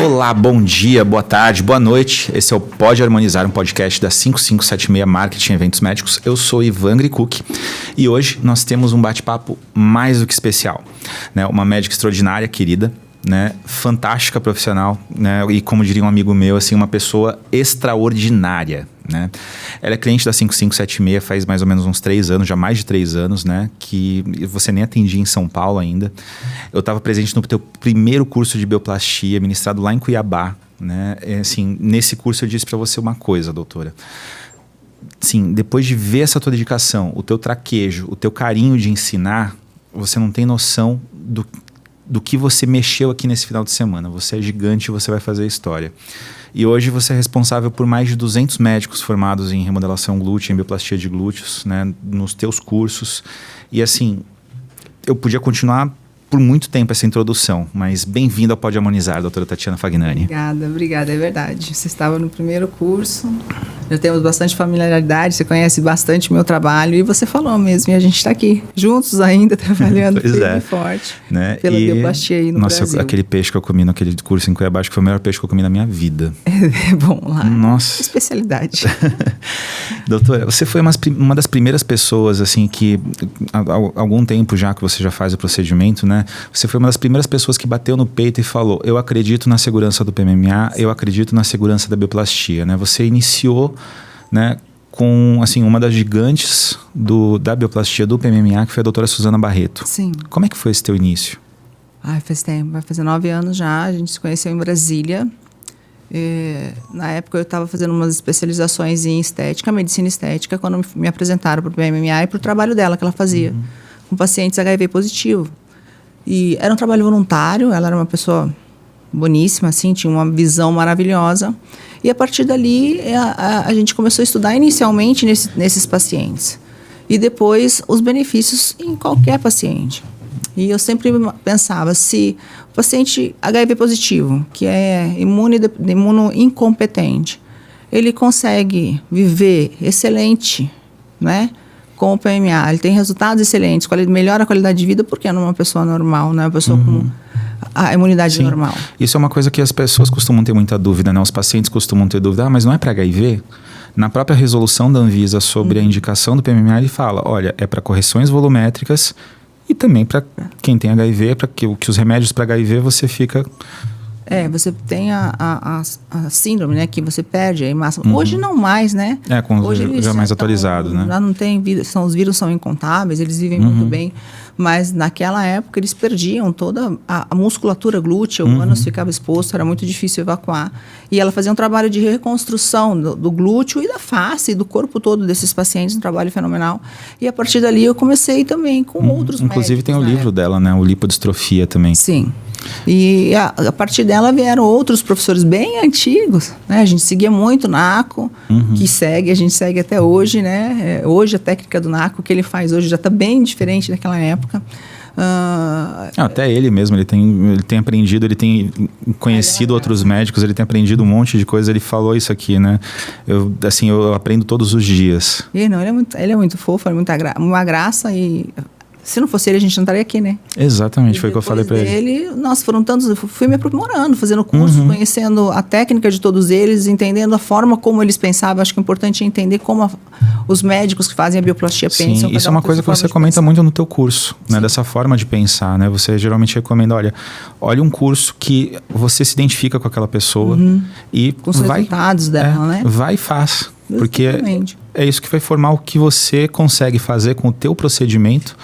Olá, bom dia, boa tarde, boa noite. Esse é o Pode Harmonizar, um podcast da 5576 Marketing e Eventos Médicos. Eu sou Ivan Gricuk e hoje nós temos um bate-papo mais do que especial, né? Uma médica extraordinária, querida, né? Fantástica profissional, né? E como diria um amigo meu, assim, uma pessoa extraordinária, né? Ela é cliente da 5576 faz mais ou menos uns 3 anos, já mais de 3 anos, né? Que você nem atendia em São Paulo ainda. Eu estava presente no teu primeiro curso de bioplastia, ministrado lá em Cuiabá, né? Assim, nesse curso eu disse para você uma coisa, doutora. Sim, depois de ver essa tua dedicação, o teu traquejo, o teu carinho de ensinar, você não tem noção do que você mexeu aqui nesse final de semana. Você é gigante e você vai fazer história. E hoje você é responsável por mais de 200 médicos formados em remodelação glútea, em bioplastia de glúteos, né, nos teus cursos. E assim, eu podia continuar por muito tempo essa introdução, mas bem-vindo ao Pode Harmonizar, doutora Tatiana Fagnani. Obrigada, é verdade. Você estava no primeiro curso, já temos bastante familiaridade, você conhece bastante o meu trabalho e você falou mesmo, e a gente está aqui, juntos ainda, trabalhando firme e forte, né? Pela bioplastia aí no Brasil. Aquele peixe que eu comi naquele curso em Cuiabá, acho que foi o melhor peixe que eu comi na minha vida. É bom lá. Nossa. Especialidade. Doutora, você foi uma das primeiras pessoas, assim, que há algum tempo já que você já faz o procedimento, né? Você foi uma das primeiras pessoas que bateu no peito e falou: eu acredito na segurança do PMMA, eu acredito na segurança da bioplastia, né? Você iniciou, né, com, assim, uma das gigantes da bioplastia do PMMA, que foi a doutora Suzana Barreto. Sim. Como é que foi esse teu início? Faz tempo, vai fazer 9 anos já, a gente se conheceu em Brasília. Na época eu estava fazendo umas especializações em estética, medicina estética, quando me apresentaram para o PMMA e para o trabalho dela que ela fazia com pacientes HIV positivo. E era um trabalho voluntário, ela era uma pessoa boníssima, assim, tinha uma visão maravilhosa. E a partir dali, a gente começou a estudar inicialmente nesses pacientes. E depois, os benefícios em qualquer paciente. E eu sempre pensava, se o paciente HIV positivo, que é imunoincompetente, ele consegue viver excelente, né? Com o PMA, ele tem resultados excelentes, melhora a qualidade de vida, porque não é uma pessoa normal, não é uma pessoa com a imunidade normal. Isso é uma coisa que as pessoas costumam ter muita dúvida, né? Os pacientes costumam ter dúvida, mas não é para HIV? Na própria resolução da Anvisa sobre a indicação do PMMA, ele fala, olha, é para correções volumétricas e também para quem tem HIV, para que os remédios para HIV você fica... você tem a síndrome, né, que você perde a massa. Hoje não mais, né? Hoje já mais atualizado, né? Já não tem vida, os vírus são incontáveis, eles vivem muito bem, mas naquela época eles perdiam toda a musculatura glútea, o ânus ficava exposto, era muito difícil evacuar. E ela fazia um trabalho de reconstrução do glúteo e da face, do corpo todo desses pacientes, um trabalho fenomenal. E a partir dali eu comecei também com outros médicos. Inclusive tem o livro dela, né? O Lipodistrofia também. Sim. E a partir dela vieram outros professores bem antigos, né? A gente seguia muito o NACO, a gente segue até hoje, né? Hoje a técnica do NACO que ele faz hoje já está bem diferente daquela época. Até ele mesmo, ele tem aprendido, ele tem conhecido outros médicos, ele tem aprendido um monte de coisa, ele falou isso aqui, né? Eu aprendo todos os dias. Ele é muito fofo, é uma graça e... Se não fosse ele, a gente não estaria aqui, né? Exatamente, foi o que eu falei para ele. Nossa, foram tantos... Eu fui me aprimorando, fazendo curso, conhecendo a técnica de todos eles, entendendo a forma como eles pensavam. Acho que o importante é entender como os médicos que fazem a bioplastia pensam. Sim, isso é uma coisa que você comenta muito no teu curso, né? Dessa forma de pensar, né? Você geralmente recomenda, olha um curso que você se identifica com aquela pessoa e com os resultados dela, né? Vai e faz. Porque é isso que vai formar o que você consegue fazer com o teu procedimento,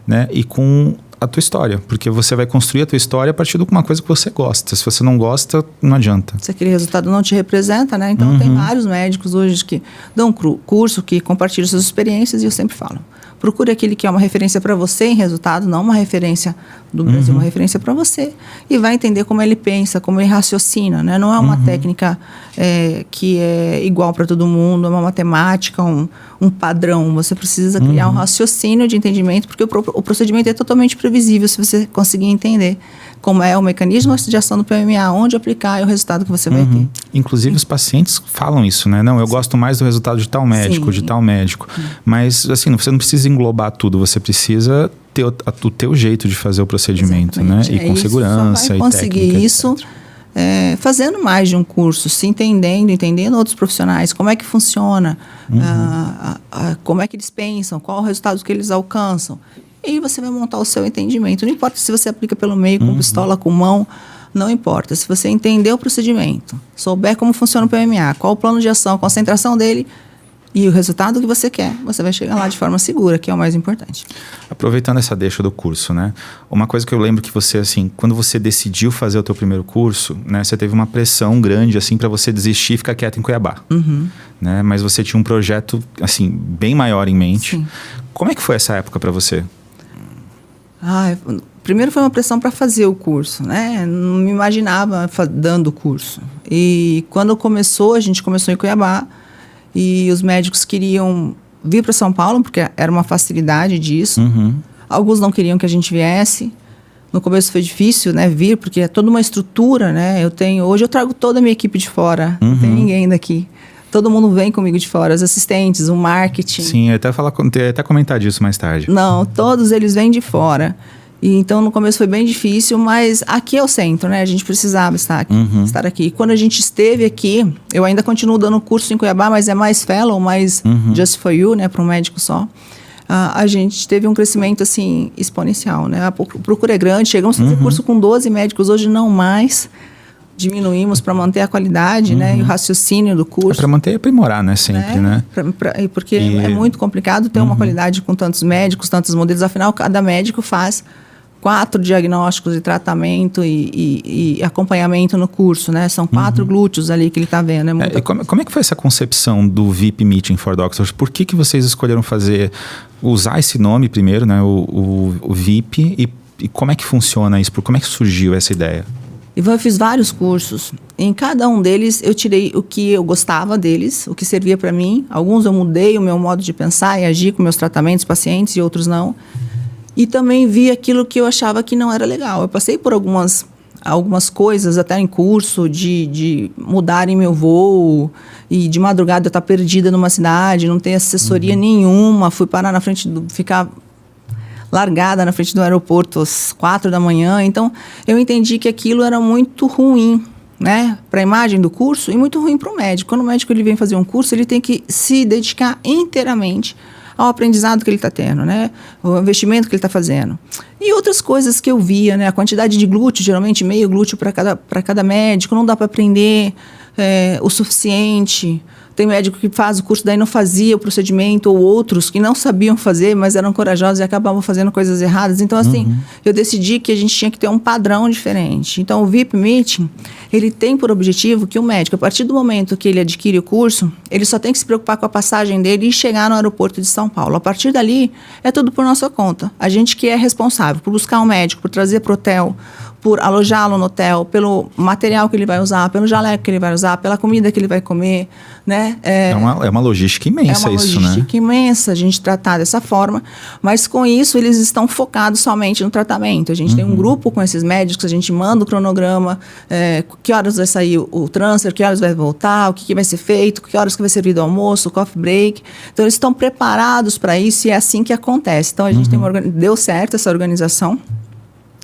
né? E com a tua história. Porque você vai construir a tua história a partir de uma coisa que você gosta. Se você não gosta, não adianta. Se aquele resultado não te representa, né? Então tem vários médicos hoje que dão curso, que compartilham suas experiências e eu sempre falo. Procure aquele que é uma referência para você em resultado, não uma referência do Brasil, uma referência para você. E vai entender como ele pensa, como ele raciocina, né? Não é uma técnica que é igual para todo mundo, é uma matemática, um padrão. Você precisa criar um raciocínio de entendimento, porque o procedimento é totalmente previsível se você conseguir entender como é o mecanismo de ação do PMA, onde aplicar e o resultado que você vai ter. Inclusive os pacientes falam isso, né? Não, eu gosto mais do resultado de tal médico, de tal médico. Mas, assim, você não precisa englobar tudo, você precisa ter o teu jeito de fazer o procedimento, né? E com segurança e técnica, conseguir isso fazendo mais de um curso, se entendendo outros profissionais, como é que funciona, como é que eles pensam, qual o resultado que eles alcançam. E aí você vai montar o seu entendimento. Não importa se você aplica pelo meio, com pistola, com mão, não importa. Se você entender o procedimento, souber como funciona o PMA, qual o plano de ação, a concentração dele e o resultado que você quer, você vai chegar lá de forma segura, que é o mais importante. Aproveitando essa deixa do curso, né? Uma coisa que eu lembro que você, assim, quando você decidiu fazer o teu primeiro curso, né? Você teve uma pressão grande, assim, para você desistir e ficar quieto em Cuiabá. Né? Mas você tinha um projeto, assim, bem maior em mente. Sim. Como é que foi essa época para você? Primeiro foi uma pressão para fazer o curso, né? Não me imaginava dando o curso. E quando começou, a gente começou em Cuiabá e os médicos queriam vir para São Paulo, porque era uma facilidade disso. Alguns não queriam que a gente viesse. No começo foi difícil, né, vir, porque é toda uma estrutura, né? Hoje eu trago toda a minha equipe de fora, não tem ninguém daqui. Todo mundo vem comigo de fora, os assistentes, o marketing. Sim, eu até comentar disso mais tarde. Não, todos eles vêm de fora. E então, no começo foi bem difícil, mas aqui é o centro, né? A gente precisava estar aqui. E quando a gente esteve aqui, eu ainda continuo dando curso em Cuiabá, mas é mais fellow, mais just for you, né? Para um médico só. A gente teve um crescimento, assim, exponencial, né? A procura é grande, chegamos a fazer curso com 12 médicos, hoje não mais. Diminuímos para manter a qualidade, né? E o raciocínio do curso. Para manter e aprimorar, né? Sempre, né? Porque é muito complicado ter uma qualidade com tantos médicos, tantos modelos. Afinal, cada médico faz 4 diagnósticos de tratamento e acompanhamento no curso, né? São 4 glúteos ali que ele está vendo. Como é que foi essa concepção do VIP Meeting for Doctors? Por que vocês escolheram usar esse nome primeiro, né? O VIP, e como é que funciona isso? Como é que surgiu essa ideia? Ivan, eu fiz vários cursos. Em cada um deles, eu tirei o que eu gostava deles, o que servia para mim. Alguns eu mudei o meu modo de pensar e agir com meus tratamentos, pacientes, e outros não. E também vi aquilo que eu achava que não era legal. Eu passei por algumas coisas, até em curso, de mudarem meu voo. E de madrugada eu estar perdida numa cidade, não ter assessoria nenhuma. Fui parar na frente ficar largada na frente do aeroporto às 4 da manhã. Então, eu entendi que aquilo era muito ruim, né, para a imagem do curso e muito ruim para o médico. Quando o médico ele vem fazer um curso, ele tem que se dedicar inteiramente ao aprendizado que ele está tendo, né, o investimento que ele está fazendo. E outras coisas que eu via, né, a quantidade de glúteo, geralmente meio glúteo para cada médico, não dá para aprender o suficiente. Tem médico que faz o curso, daí não fazia o procedimento, ou outros que não sabiam fazer, mas eram corajosos e acabavam fazendo coisas erradas. Então, assim, eu decidi que a gente tinha que ter um padrão diferente. Então, o VIP Meeting, ele tem por objetivo que o médico, a partir do momento que ele adquire o curso, ele só tem que se preocupar com a passagem dele e chegar no aeroporto de São Paulo. A partir dali, é tudo por nossa conta. A gente que é responsável por buscar um médico, por trazer para o hotel, por alojá-lo no hotel, pelo material que ele vai usar, pelo jaleco que ele vai usar, pela comida que ele vai comer, né? É uma logística imensa isso, né? É uma logística imensa a gente tratar dessa forma, mas com isso eles estão focados somente no tratamento. A gente tem um grupo com esses médicos, a gente manda o cronograma, que horas vai sair o transfer, que horas vai voltar, o que vai ser feito, que horas que vai servir do almoço, o coffee break. Então eles estão preparados para isso e é assim que acontece. Então a gente deu certo essa organização.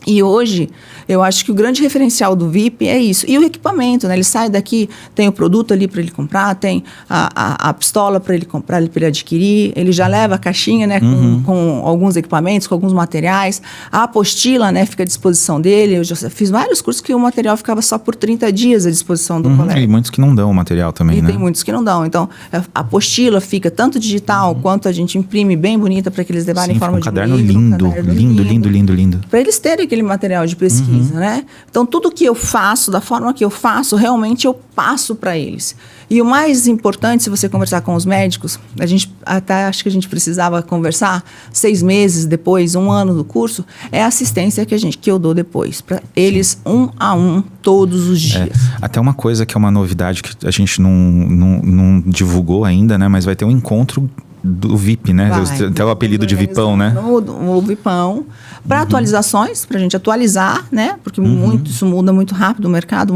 E hoje, eu acho que o grande referencial do VIP é isso. E o equipamento, né? Ele sai daqui, tem o produto ali para ele comprar, tem a pistola para ele comprar, para ele adquirir. Ele já leva a caixinha, né? Com alguns equipamentos, com alguns materiais. A apostila, né? Fica à disposição dele. Eu já fiz vários cursos que o material ficava só por 30 dias à disposição do colega. E muitos que não dão o material também, né? E tem muitos que não dão. Então, a apostila fica tanto digital quanto a gente imprime bem bonita para que eles levarem em forma de caderno lindo. Para eles terem aquele material de pesquisa, né? Então, tudo que eu faço, da forma que eu faço, realmente eu passo para eles. E o mais importante, se você conversar com os médicos, a gente até acho que a gente precisava conversar 6 meses depois, 1 ano do curso, é a assistência que eu dou depois, para eles 1 a 1, todos os dias. Até uma coisa que é uma novidade que a gente não divulgou ainda, né? Mas vai ter um encontro do VIP, né? Até o apelido de VIPão, né? O VIPão. Para atualizações, para a gente atualizar, né? Porque isso muda muito rápido o mercado,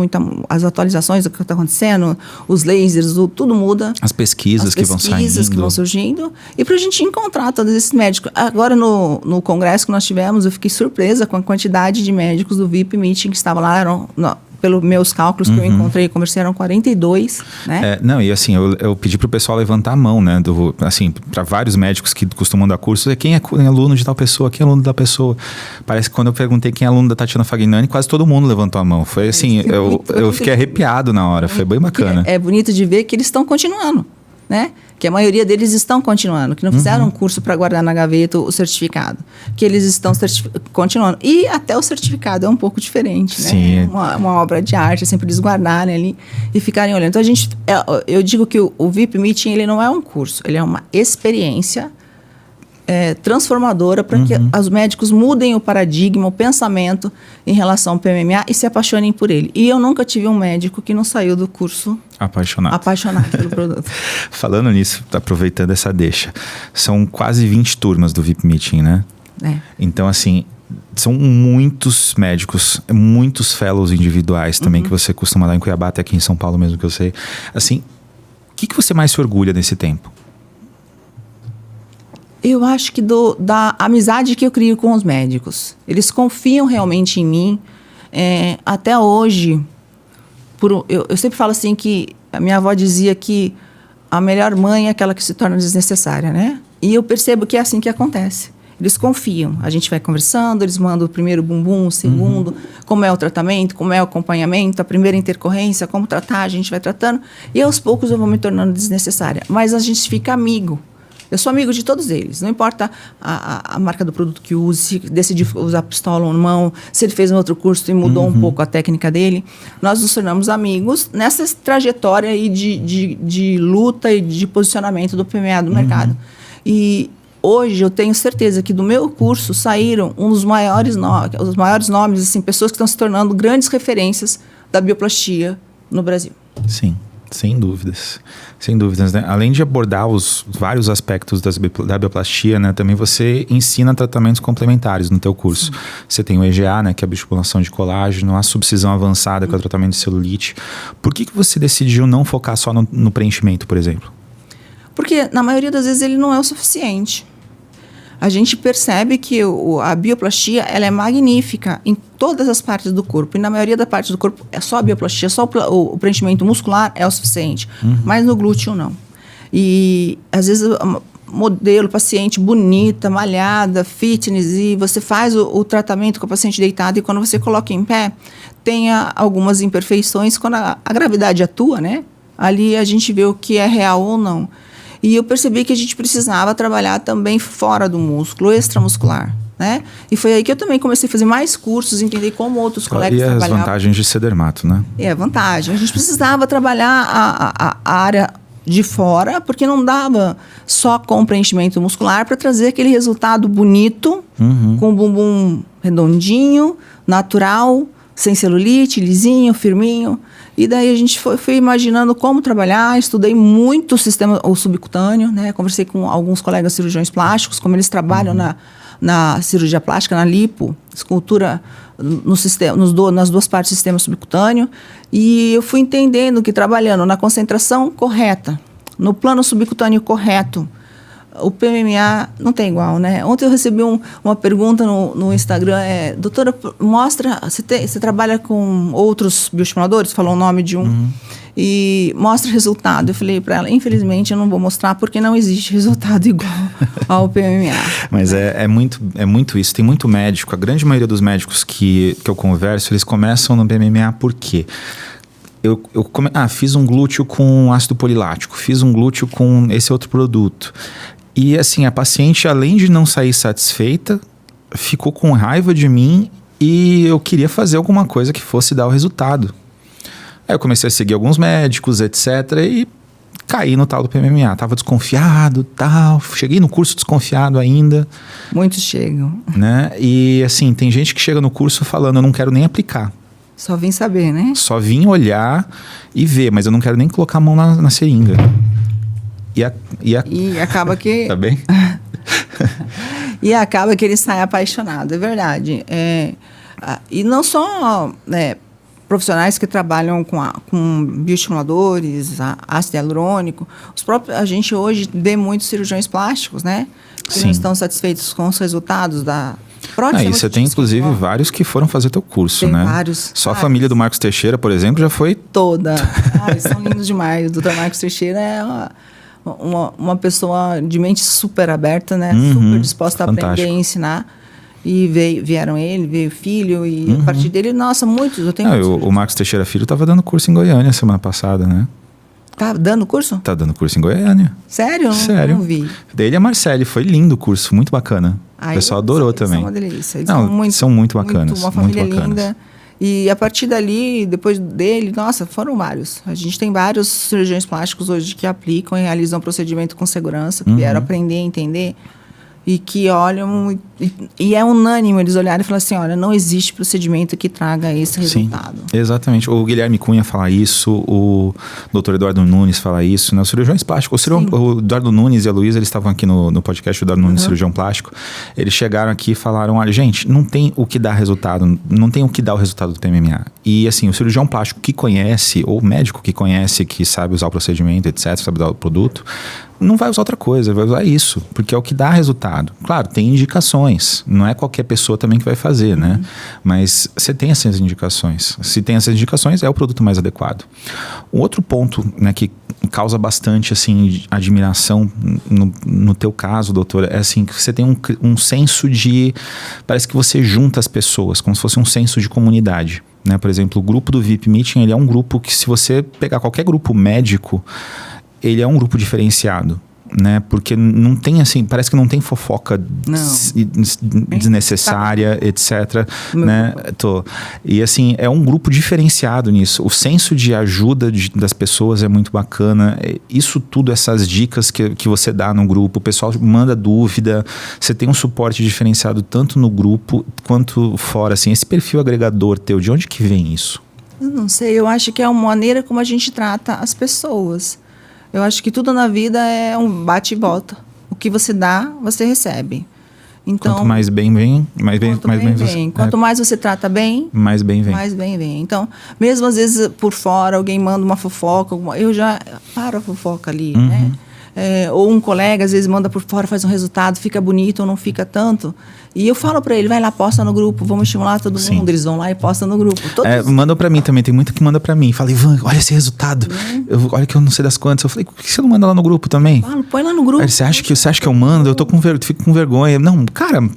as atualizações, o que está acontecendo, os lasers, tudo muda. As pesquisas que vão saindo. As pesquisas que vão surgindo. E para a gente encontrar todos esses médicos. Agora, no congresso que nós tivemos, eu fiquei surpresa com a quantidade de médicos do VIP Meeting que estavam lá. pelos meus cálculos que eu encontrei e conversei, eram 42, né? Não, e assim, eu pedi pro pessoal levantar a mão, né? Assim, para vários médicos que costumam dar cursos, quem é aluno de tal pessoa, quem é aluno da pessoa. Parece que quando eu perguntei quem é aluno da Tatiana Fagnani, quase todo mundo levantou a mão. Foi assim, eu fiquei arrepiado na hora, foi bem bacana. É bonito de ver que eles estão continuando, né? Que a maioria deles estão continuando, que não fizeram um curso para guardar na gaveta o certificado, que eles estão continuando. E até o certificado é um pouco diferente, né? Sim. Uma obra de arte, sempre eles guardarem ali e ficarem olhando. Então, eu digo que o VIP Meeting, ele não é um curso, ele é uma experiência transformadora para que os médicos mudem o paradigma, o pensamento em relação ao PMMA e se apaixonem por ele. E eu nunca tive um médico que não saiu do curso apaixonado pelo produto. Falando nisso, aproveitando essa deixa, são quase 20 turmas do VIP Meeting, né? Então, assim, são muitos médicos, muitos fellows individuais também que você costuma dar em Cuiabá, até aqui em São Paulo mesmo, que eu sei. Assim, o que você mais se orgulha nesse tempo? Eu acho que da amizade que eu crio com os médicos. Eles confiam realmente em mim. Até hoje, eu sempre falo assim que a minha avó dizia que a melhor mãe é aquela que se torna desnecessária, né? E eu percebo que é assim que acontece. Eles confiam. A gente vai conversando, eles mandam o primeiro bumbum, o segundo, como é o tratamento, como é o acompanhamento, a primeira intercorrência, como tratar, a gente vai tratando. E aos poucos eu vou me tornando desnecessária. Mas a gente fica amigo. Eu sou amigo de todos eles, não importa a marca do produto que use, se decidiu usar pistola ou não, se ele fez um outro curso e mudou um pouco a técnica dele. Nós nos tornamos amigos nessa trajetória aí de luta e de posicionamento do PMA do mercado. E hoje eu tenho certeza que do meu curso saíram os maiores nomes, assim, pessoas que estão se tornando grandes referências da bioplastia no Brasil. Sim. Sem dúvidas, né? Além de abordar os vários aspectos da bioplastia, né? Também você ensina tratamentos complementares no teu curso. Sim. Você tem o EGA, né? Que é a biostimulação de colágeno, a subcisão avançada, que é o tratamento de celulite. Por que você decidiu não focar só no preenchimento, por exemplo? Porque, na maioria das vezes, ele não é o suficiente. A gente percebe que a bioplastia ela é magnífica em todas as partes do corpo. E na maioria da parte do corpo é só a bioplastia, só o preenchimento muscular é o suficiente. Mas no glúteo não. E às vezes modelo, paciente bonita, malhada, fitness, e você faz o tratamento com a paciente deitada e quando você coloca em pé, tem algumas imperfeições. Quando a gravidade atua, né? Ali a gente vê o que é real ou não. E eu percebi que a gente precisava trabalhar também fora do músculo, extramuscular, né? E foi aí que eu também comecei a fazer mais cursos, entender como outros colegas trabalhavam. E as vantagens de ser dermato, né? A vantagem. A gente precisava trabalhar a área de fora, porque não dava só com preenchimento muscular para trazer aquele resultado bonito, com o bumbum redondinho, natural, sem celulite, lisinho, firminho. E daí a gente foi imaginando como trabalhar, estudei muito o subcutâneo, né? Conversei com alguns colegas cirurgiões plásticos, como eles trabalham na cirurgia plástica, na lipo, escultura nas duas partes do sistema subcutâneo. E eu fui entendendo que trabalhando na concentração correta, no plano subcutâneo correto, o PMMA não tem igual, né? Ontem eu recebi uma pergunta no Instagram, doutora, mostra, você trabalha com outros bioestimuladores? Falou o nome de um. E mostra resultado. Eu falei para ela, infelizmente eu não vou mostrar porque não existe resultado igual ao PMMA. Mas é muito isso. Tem muito médico, a grande maioria dos médicos que eu converso, eles começam no PMMA por quê? Fiz um glúteo com ácido polilático, fiz um glúteo com esse outro produto. E assim, a paciente, além de não sair satisfeita, ficou com raiva de mim e eu queria fazer alguma coisa que fosse dar o resultado. Aí eu comecei a seguir alguns médicos, etc. E caí no tal do PMMA. Tava desconfiado, tal. Cheguei no curso desconfiado ainda. Muitos chegam. Né? E assim, tem gente que chega no curso falando, eu não quero nem aplicar. Só vim saber, né? Só vim olhar e ver, mas eu não quero nem colocar a mão na seringa. E acaba que... Tá bem? E acaba que ele sai apaixonado, é verdade. E não só profissionais que trabalham com bioestimuladores, ácido hialurônico. A gente hoje vê muitos cirurgiões plásticos, né? Que não estão satisfeitos com os resultados Prótese é E muito você tem, difícil, inclusive, ó. vários que foram fazer teu curso, Tem né? vários. Só a família do Marcos Teixeira, por exemplo, já foi... Toda. Eles são lindos demais. O Dr. Marcos Teixeira é uma pessoa de mente super aberta, né? Super disposta a aprender e ensinar. E vieram veio o filho, e a partir dele, nossa, muitos. Eu tenho muitos o Marcos Teixeira Filho estava dando curso em Goiânia semana passada, né? Tá dando curso? Tá dando curso em Goiânia. Sério? Sério. Não vi. Dele é a Marcele, foi lindo o curso, muito bacana. O pessoal adorou também. São uma delícia. Eles são muito bacanas. Uma família muito bacanas. linda. E a partir dali, depois dele, nossa, foram vários. A gente tem vários cirurgiões plásticos hoje que aplicam e realizam procedimento com segurança, que vieram aprender a entender. E que olham, e é unânime eles olharem e falar assim, olha, não existe procedimento que traga esse resultado. Sim, exatamente. O Guilherme Cunha fala isso, o Dr. Eduardo Nunes fala isso, né? Os cirurgiões plásticos, o Eduardo Nunes e a Luísa, eles estavam aqui no podcast, o Eduardo Nunes, cirurgião plástico, eles chegaram aqui e falaram, olha, gente, não tem o que dar resultado, não tem o que dar o resultado do PMMA. E assim, o cirurgião plástico que conhece, ou o médico que conhece, que sabe usar o procedimento, etc., sabe usar o produto, não vai usar outra coisa, vai usar isso, porque é o que dá resultado. Claro, tem indicações, não é qualquer pessoa também que vai fazer, né? Mas você tem essas indicações. Se tem essas indicações, é o produto mais adequado. Um outro ponto, né, que causa bastante, assim, admiração no teu caso, doutora, é assim, que você tem um senso de... Parece que você junta as pessoas, como se fosse um senso de comunidade. Né? Por exemplo, o grupo do VIP Meeting, ele é um grupo que, se você pegar qualquer grupo médico, ele é um grupo diferenciado, né? Porque não tem assim, parece que não tem fofoca desnecessária, etc. Né? E assim, é um grupo diferenciado nisso. O senso de ajuda das pessoas é muito bacana. Isso tudo, essas dicas que você dá no grupo, o pessoal manda dúvida, você tem um suporte diferenciado tanto no grupo quanto fora. Assim, esse perfil agregador teu, de onde que vem isso? Eu não sei, eu acho que é uma maneira como a gente trata as pessoas. Eu acho que tudo na vida é um bate e volta. O que você dá, você recebe. Então, quanto mais bem vem, quanto mais você trata bem, mais bem vem. Mais bem vem. Então, mesmo às vezes por fora, alguém manda uma fofoca, eu já paro a fofoca ali, né? Ou um colega às vezes manda por fora, faz um resultado, fica bonito ou não fica tanto. E eu falo pra ele, vai lá, posta no grupo, vamos estimular todo mundo. Eles vão lá e postam no grupo. Manda pra mim também, tem muito que manda pra mim. Fala, Ivan, olha esse resultado. Olha que eu não sei das quantas. Eu falei, por que você não manda lá no grupo também? Falo, põe lá no grupo. Aí, você acha que eu mando? Eu fico com vergonha. Não, cara...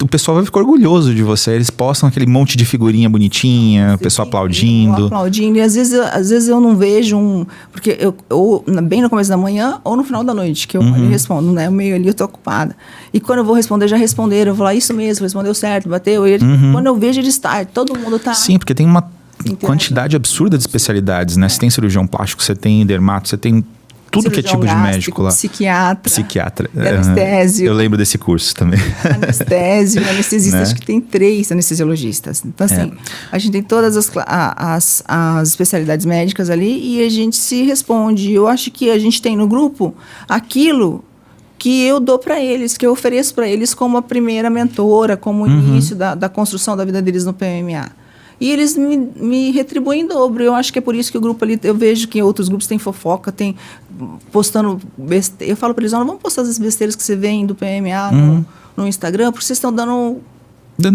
O pessoal vai ficar orgulhoso de você. Eles postam aquele monte de figurinha bonitinha, o pessoal aplaudindo. E às vezes eu não vejo porque ou bem no começo da manhã ou no final da noite, que eu respondo, né? Meio ali eu tô ocupada. E quando eu vou responder, já responderam. Eu vou lá, isso mesmo, respondeu certo, bateu. E quando eu vejo, eles todo mundo tá... Sim, porque tem uma quantidade absurda de especialidades, né? Você tem cirurgião plástico, você tem dermato, você tem... Tudo que é tipo de médico lá. Psiquiatra. Anestésio. Eu lembro desse curso também. Anestesista, né? Acho que tem 3 anestesiologistas. Então, assim, a gente tem todas as especialidades médicas ali e a gente se responde. Eu acho que a gente tem no grupo aquilo que eu dou para eles, que eu ofereço para eles como a primeira mentora, como o início da construção da vida deles no PMMA. E eles me retribuem em dobro. Eu acho que é por isso que o grupo ali... Eu vejo que outros grupos têm fofoca, tem postando besteira. Eu falo para eles, não vamos postar as besteiras que você vê do PMA no Instagram, porque vocês estão dando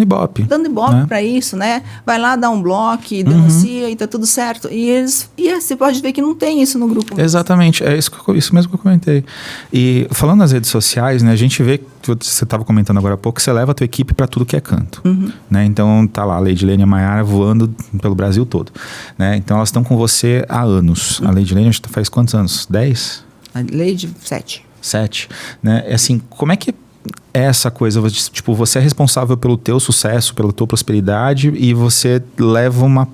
ibope. Né? Para isso, né? Vai lá, dá um bloco, denuncia e tá tudo certo. E você pode ver que não tem isso no grupo. Exatamente, é isso mesmo que eu comentei. E falando nas redes sociais, né, a gente vê, que você estava comentando agora há pouco, que você leva a tua equipe para tudo que é canto. Né? Então tá lá a Leidilene e a Maiara voando pelo Brasil todo. Né? Então elas estão com você há anos. A Leidilene faz quantos anos? 10? A Leide, 7. Né? Assim, como é que é essa coisa, tipo, você é responsável pelo teu sucesso, pela tua prosperidade e você leva uma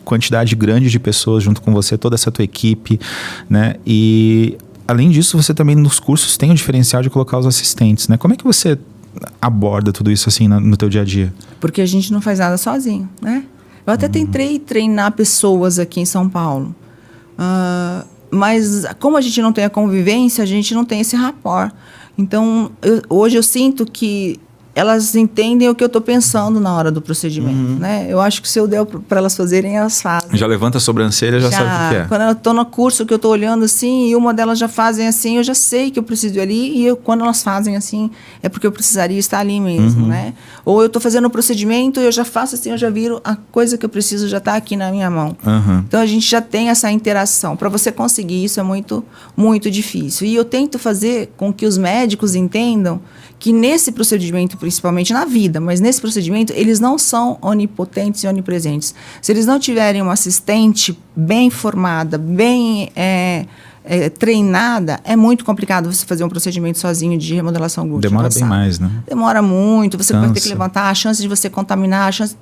quantidade grande de pessoas junto com você, toda essa tua equipe, né? E além disso, você também nos cursos tem o diferencial de colocar os assistentes, né? Como é que você aborda tudo isso assim no teu dia a dia? Porque a gente não faz nada sozinho, né? Eu até tentei treinar pessoas aqui em São Paulo, mas como a gente não tem a convivência, a gente não tem esse rapport. Então, hoje eu sinto que elas entendem o que eu estou pensando na hora do procedimento, né? Eu acho que se eu der para elas fazerem, elas fazem. Já levanta a sobrancelha, já sabe o que é. Quando eu estou no curso que eu estou olhando assim e uma delas já fazem assim, eu já sei que eu preciso ir ali e quando elas fazem assim, é porque eu precisaria estar ali mesmo, né? Ou eu estou fazendo o procedimento e eu já faço assim, eu já viro, a coisa que eu preciso já está aqui na minha mão. Então, a gente já tem essa interação. Para você conseguir isso é muito, muito difícil. E eu tento fazer com que os médicos entendam que nesse procedimento, principalmente na vida, mas nesse procedimento, eles não são onipotentes e onipresentes. Se eles não tiverem uma assistente bem formada, bem treinada, é muito complicado você fazer um procedimento sozinho de remodelação glútea. Demora bem mais, né? Demora muito, você Cansa. vai ter que levantar, a chance de você contaminar, a chance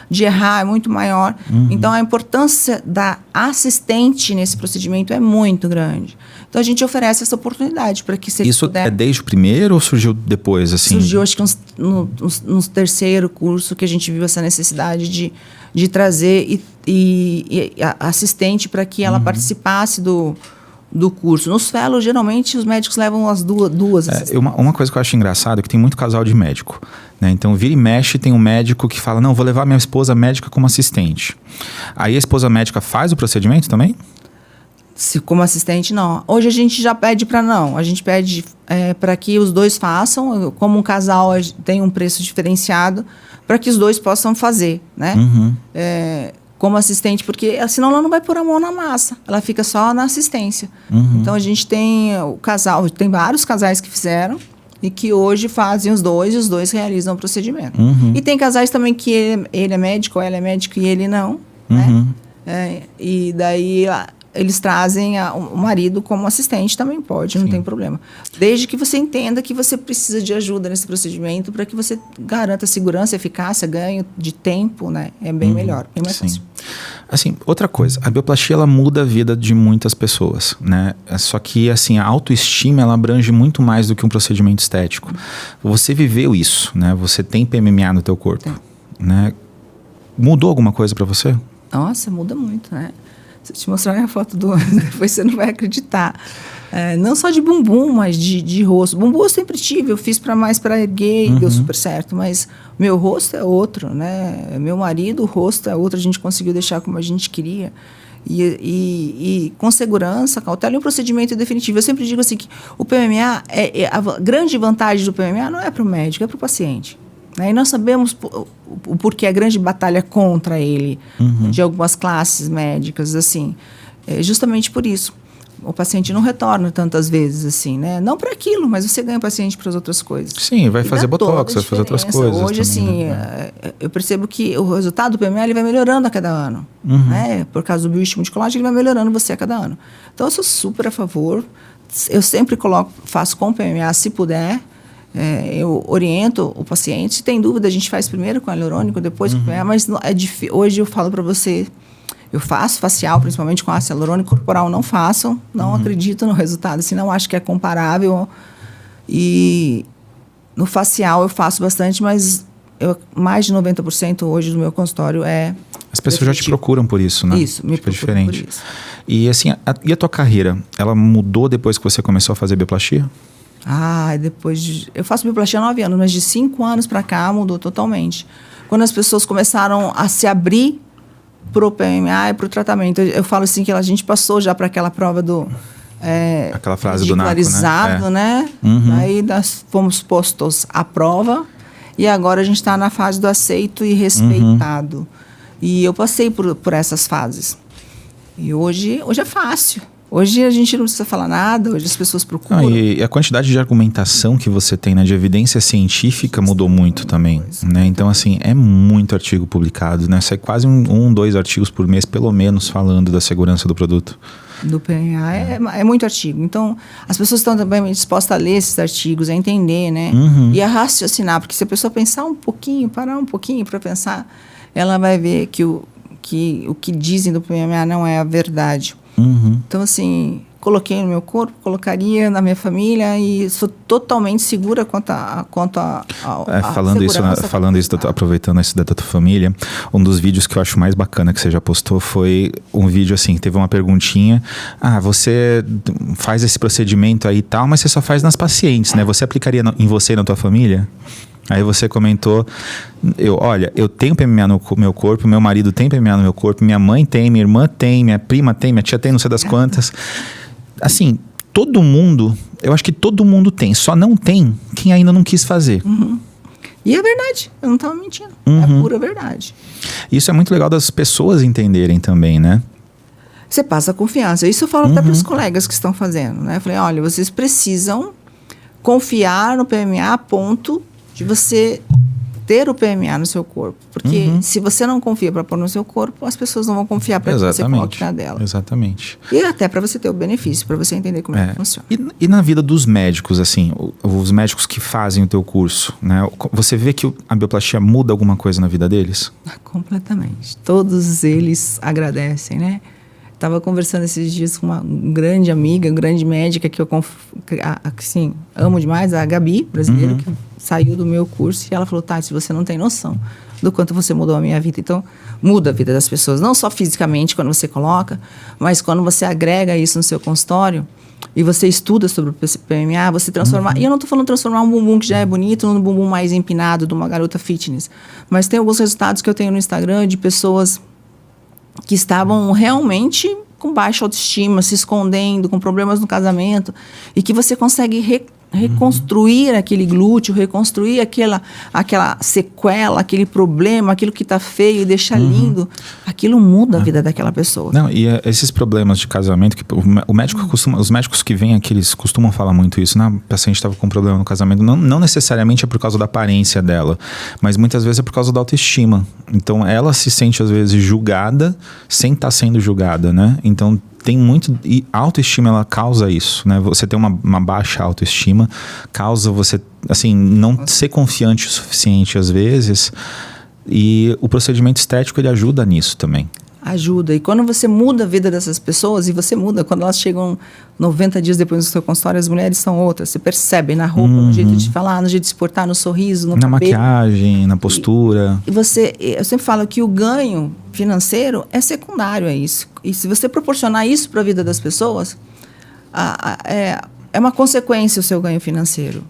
de errar é muito maior. Então, a importância da assistente nesse procedimento é muito grande. Então, a gente oferece essa oportunidade para que você Isso é desde o primeiro ou surgiu depois, assim? Surgiu, acho que no terceiro curso que a gente viu essa necessidade de trazer e a assistente para que ela participasse do curso. Nos fellows, geralmente, os médicos levam as duas uma coisa que eu acho engraçado é que tem muito casal de médico, né? Então, vira e mexe, tem um médico que fala, não, vou levar minha esposa médica como assistente. Aí a esposa médica faz o procedimento também? Se como assistente, não. Hoje a gente já pede para não. A gente pede para que os dois façam. Como um casal tem um preço diferenciado, para que os dois possam fazer, né? Como assistente, porque senão ela não vai pôr a mão na massa. Ela fica só na assistência. Então, a gente tem o casal, tem vários casais que fizeram e que hoje fazem os dois e os dois realizam o procedimento. E tem casais também que ele é médico ou ela é médica e ele não, né? E daí eles trazem o marido como assistente, também pode, não tem problema. Desde que você entenda que você precisa de ajuda nesse procedimento para que você garanta segurança, eficácia, ganho de tempo, né? É bem melhor, bem mais fácil. Assim, outra coisa, a bioplastia ela muda a vida de muitas pessoas, né? Só que assim, a autoestima ela abrange muito mais do que um procedimento estético. Você viveu isso, né? Você tem PMMA no teu corpo, né? Mudou alguma coisa para você? Nossa, muda muito, né? Se eu te mostrar minha foto do ano, depois você não vai acreditar. Não só de bumbum, mas de rosto. Bumbum eu sempre tive, eu fiz mais para erguer e deu super certo, mas meu rosto é outro, né? Meu marido, o rosto é outro, a gente conseguiu deixar como a gente queria. E com segurança, cautela e um procedimento definitivo. Eu sempre digo assim que o PMMA, a grande vantagem do PMMA não é para o médico, é para o paciente. E nós sabemos o porquê a grande batalha contra ele, de algumas classes médicas, assim, justamente por isso. O paciente não retorna tantas vezes, assim, né? Não para aquilo, mas você ganha paciente para as outras coisas. Sim, vai fazer botox, vai fazer outras coisas. Hoje, também, assim, eu percebo que o resultado do PMMA ele vai melhorando a cada ano. Né? Por causa do bioestímulo de colágeno, ele vai melhorando você a cada ano. Então, eu sou super a favor. Eu sempre faço com o PMMA, se puder. Eu oriento o paciente. Se tem dúvida, a gente faz primeiro com hialurônico, depois com o PMMA, mas é difícil. Hoje eu falo para você, eu faço facial, principalmente com ácido hialurônico, corporal não faço, não acredito no resultado, assim, não acho que é comparável. E no facial eu faço bastante, mas mais de 90% hoje do meu consultório é... As pessoas já te procuram por isso, né? Isso, me procuram por isso. E assim, e a tua carreira, ela mudou depois que você começou a fazer bioplastia? Eu faço bioplastia há 9 anos, mas de 5 anos para cá mudou totalmente. Quando as pessoas começaram a se abrir pro PMMA e pro tratamento, eu falo assim que a gente passou já para aquela prova do... aquela frase do NACO, né? Aí nós fomos postos à prova e agora a gente está na fase do aceito e respeitado. E eu passei por essas fases. E hoje é fácil. Hoje a gente não precisa falar nada, hoje as pessoas procuram. E a quantidade de argumentação que você tem, né, de evidência científica mudou muito também, né? Então, assim, é muito artigo publicado, né? Sai quase 2 artigos por mês, pelo menos, falando da segurança do produto. Do PMMA é muito artigo. Então, as pessoas estão também dispostas a ler esses artigos, a entender, né? E a raciocinar, porque se a pessoa pensar um pouquinho, parar um pouquinho para pensar, ela vai ver que o que dizem do PMMA não é a verdade. Então, assim, coloquei no meu corpo, colocaria na minha família e sou totalmente segura quanto a falando isso, aproveitando isso da tua família, um dos vídeos que eu acho mais bacana que você já postou foi um vídeo assim, que teve uma perguntinha, você faz esse procedimento aí e tal, mas você só faz nas pacientes, né? Você aplicaria em você e na tua família? Aí você comentou, olha, eu tenho PMMA no meu corpo, meu marido tem PMMA no meu corpo, minha mãe tem, minha irmã tem, minha prima tem, minha tia tem, não sei das quantas. Assim, todo mundo, eu acho que todo mundo tem, só não tem quem ainda não quis fazer. E é verdade, eu não estava mentindo, é a pura verdade. Isso é muito legal das pessoas entenderem também, né? Você passa confiança. Isso eu falo até para os colegas que estão fazendo, né? Eu falei, olha, vocês precisam confiar no PMA a ponto de você ter o PMA no seu corpo. Porque se você não confia para pôr no seu corpo, as pessoas não vão confiar para que você coloque na dela. Exatamente. E até para você ter o benefício, para você entender como é que funciona. E na vida dos médicos, assim, os médicos que fazem o teu curso, né? Você vê que a bioplastia muda alguma coisa na vida deles? Completamente. Todos eles agradecem, né? Estava conversando esses dias com uma grande amiga, grande médica que eu assim, amo demais, a Gabi, brasileira, que saiu do meu curso. E ela falou, Tati, você não tem noção do quanto você mudou a minha vida. Então, muda a vida das pessoas. Não só fisicamente, quando você coloca, mas quando você agrega isso no seu consultório e você estuda sobre o PMA, você transforma... E eu não estou falando transformar um bumbum que já é bonito num bumbum mais empinado de uma garota fitness. Mas tem alguns resultados que eu tenho no Instagram de pessoas que estavam realmente com baixa autoestima, se escondendo, com problemas no casamento, e que você consegue reconstruir aquele glúteo, reconstruir aquela sequela, aquele problema, aquilo que está feio e deixar lindo, aquilo muda a vida daquela pessoa. Não, e esses problemas de casamento, que o médico os médicos que vêm aqui, eles costumam falar muito isso, né? O paciente estava com um problema no casamento, não necessariamente é por causa da aparência dela, mas muitas vezes é por causa da autoestima. Então ela se sente às vezes julgada sem estar sendo julgada, né? Então tem muito... E a autoestima, ela causa isso, né? Você ter uma baixa autoestima causa você, assim, não ser confiante o suficiente às vezes. E o procedimento estético, ele ajuda nisso também. Ajuda. E quando você muda a vida dessas pessoas, e você muda, quando elas chegam 90 dias depois do seu consultório, as mulheres são outras. Você percebe na roupa, no jeito de falar, no jeito de se portar, no sorriso, no cabelo. Na maquiagem, na postura. Eu sempre falo que o ganho financeiro é secundário a isso. E se você proporcionar isso para a vida das pessoas, é uma consequência o seu ganho financeiro.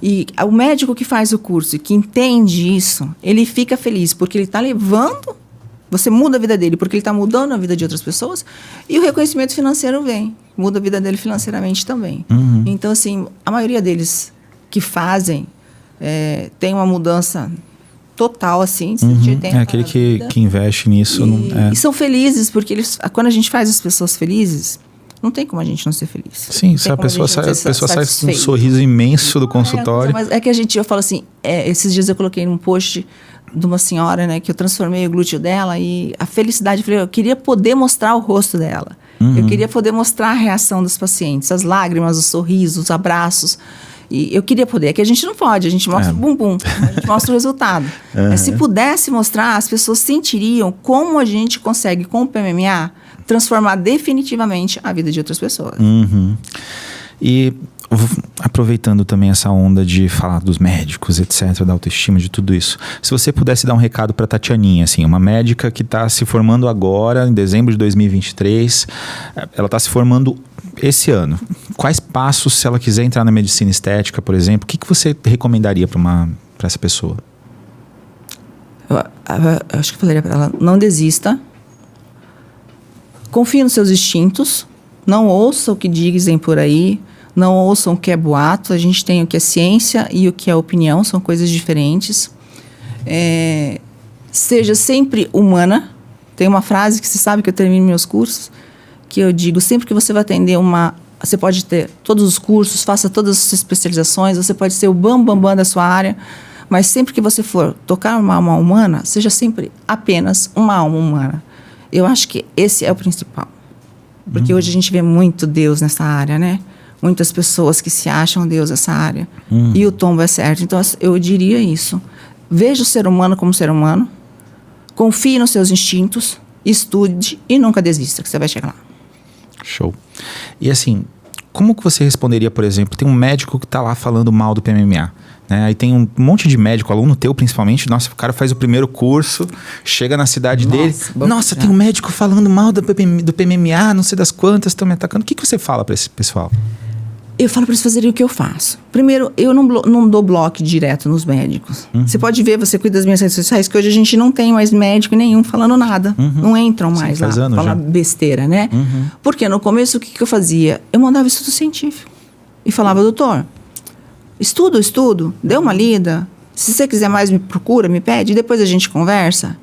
E o médico que faz o curso e que entende isso, ele fica feliz, porque ele está levando... Você muda a vida dele porque ele está mudando a vida de outras pessoas, e o reconhecimento financeiro vem, muda a vida dele financeiramente também. Então, assim, a maioria deles que fazem tem uma mudança total, assim, de 180. É aquele que investe nisso. E são felizes, porque quando a gente faz as pessoas felizes, não tem como a gente não ser feliz. Sim, a pessoa sai com um sorriso imenso do consultório. Mas é que eu falo assim, esses dias eu coloquei num post de uma senhora, né, que eu transformei o glúteo dela, e a felicidade, eu queria poder mostrar o rosto dela. Eu queria poder mostrar a reação dos pacientes, as lágrimas, os sorrisos, os abraços. E eu queria poder, é que a gente não pode, a gente mostra o bumbum, a gente mostra o resultado. Mas se pudesse mostrar, as pessoas sentiriam como a gente consegue, com o PMMA, transformar definitivamente a vida de outras pessoas. E aproveitando também essa onda de falar dos médicos, etc., da autoestima, de tudo isso, se você pudesse dar um recado para Tatianinha, assim, uma médica que está se formando agora, em dezembro de 2023, ela está se formando esse ano. Quais passos, se ela quiser entrar na medicina estética, por exemplo, o que você recomendaria para essa pessoa? Eu acho que eu falaria para ela, não desista, confie nos seus instintos, não ouça o que dizem por aí, não ouçam o que é boato. A gente tem o que é ciência e o que é opinião, são coisas diferentes. Seja sempre humana. Tem uma frase que você sabe que eu termino meus cursos, que eu digo, sempre que você vai atender você pode ter todos os cursos, faça todas as especializações, você pode ser o bam da sua área, mas sempre que você for tocar uma alma humana, seja sempre apenas uma alma humana. Eu acho que esse é o principal. Porque hoje a gente vê muito Deus nessa área, né? Muitas pessoas que se acham Deus nessa área. E o tombo é certo. Então, eu diria isso. Veja o ser humano como ser humano. Confie nos seus instintos. Estude e nunca desista, que você vai chegar lá. Show. E assim, como que você responderia, por exemplo, tem um médico que está lá falando mal do PMMA, né? Aí tem um monte de médico, aluno teu principalmente, nossa, o cara faz o primeiro curso, chega na cidade dele, nossa, tem um médico falando mal do PMMA, não sei das quantas, estão me atacando. O que você fala para esse pessoal? Eu falo para eles fazerem o que eu faço. Primeiro, eu não dou bloco direto nos médicos. Você pode ver, você cuida das minhas redes sociais, que hoje a gente não tem mais médico nenhum falando nada. Não entram mais lá, falar besteira, né? Porque no começo, o que eu fazia? Eu mandava estudo científico. E falava, doutor, estudo, dê uma lida. Se você quiser mais, me procura, me pede, e depois a gente conversa.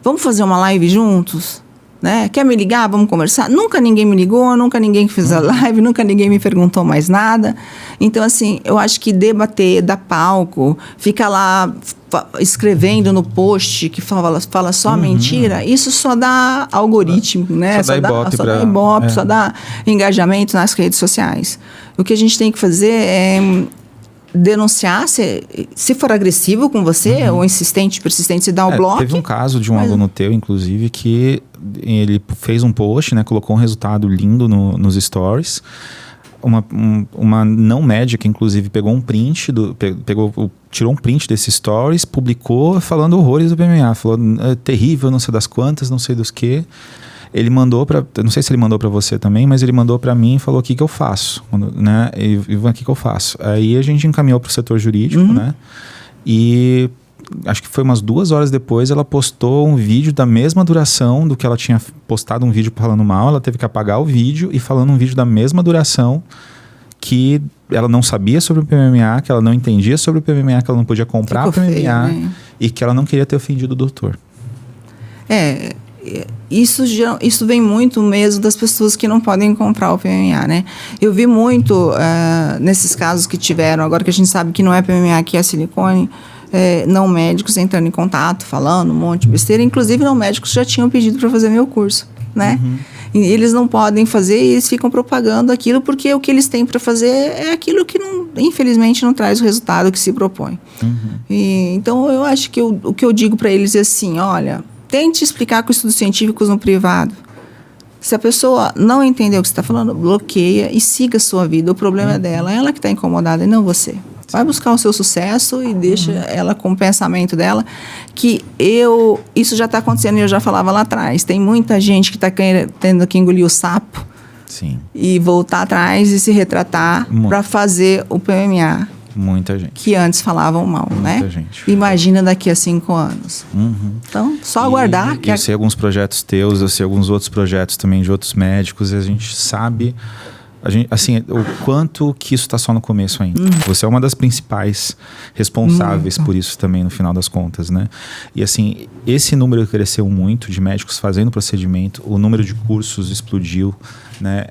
Vamos fazer uma live juntos? Né? Quer me ligar? Vamos conversar? Nunca ninguém me ligou, nunca ninguém fez a live, nunca ninguém me perguntou mais nada. Então, assim, eu acho que debater, dar palco, ficar lá escrevendo no post que fala só mentira, isso só dá algoritmo, né? Só dá ibope, só dá engajamento nas redes sociais. O que a gente tem que fazer é denunciar, se for agressivo com você, ou insistente, persistente, se dá o bloco. Teve um caso de um aluno teu, inclusive, que ele fez um post, né, colocou um resultado lindo nos stories. Uma não médica, inclusive, pegou um print, tirou um print desse stories, publicou falando horrores do PMMA. Falou, é terrível, não sei das quantas, não sei dos que. Ele mandou não sei se ele mandou para você também, mas ele mandou para mim e falou, o que eu faço? Né? Ivan, o que eu faço? Aí a gente encaminhou para o setor jurídico, né? E acho que foi umas 2 horas depois, ela postou um vídeo da mesma duração do que ela tinha postado um vídeo falando mal. Ela teve que apagar o vídeo e falando um vídeo da mesma duração, que ela não sabia sobre o PMMA, que ela não entendia sobre o PMMA, que ela não podia comprar o PMMA, feio, né? E que ela não queria ter ofendido o doutor. Isso vem muito mesmo das pessoas que não podem comprar o PMMA, né? Eu vi muito nesses casos que tiveram, agora que a gente sabe que não é PMMA, que é silicone, não médicos entrando em contato, falando um monte de besteira. Inclusive, não médicos já tinham pedido para fazer meu curso, né? E eles não podem fazer e eles ficam propagando aquilo porque o que eles têm para fazer é aquilo que, infelizmente, não traz o resultado que se propõe. Então, eu acho que o que eu digo para eles é assim, olha, tente explicar com estudos científicos no privado. Se a pessoa não entender o que você está falando, bloqueia e siga a sua vida. O problema é dela, ela que está incomodada e não você. Vai buscar o seu sucesso e deixa ela com o pensamento dela, que isso já está acontecendo e eu já falava lá atrás. Tem muita gente que está tendo que engolir o sapo. Sim. E voltar atrás e se retratar para fazer o PMMA. Muita gente. Que antes falavam mal, né? Muita gente. Imagina daqui a 5 anos. Então, só aguardar. Eu sei alguns projetos teus, eu sei alguns outros projetos também de outros médicos, e a gente sabe, assim, o quanto que isso está só no começo ainda. Você é uma das principais responsáveis por isso também, no final das contas, né? E assim, esse número cresceu muito de médicos fazendo procedimento, o número de cursos explodiu, né?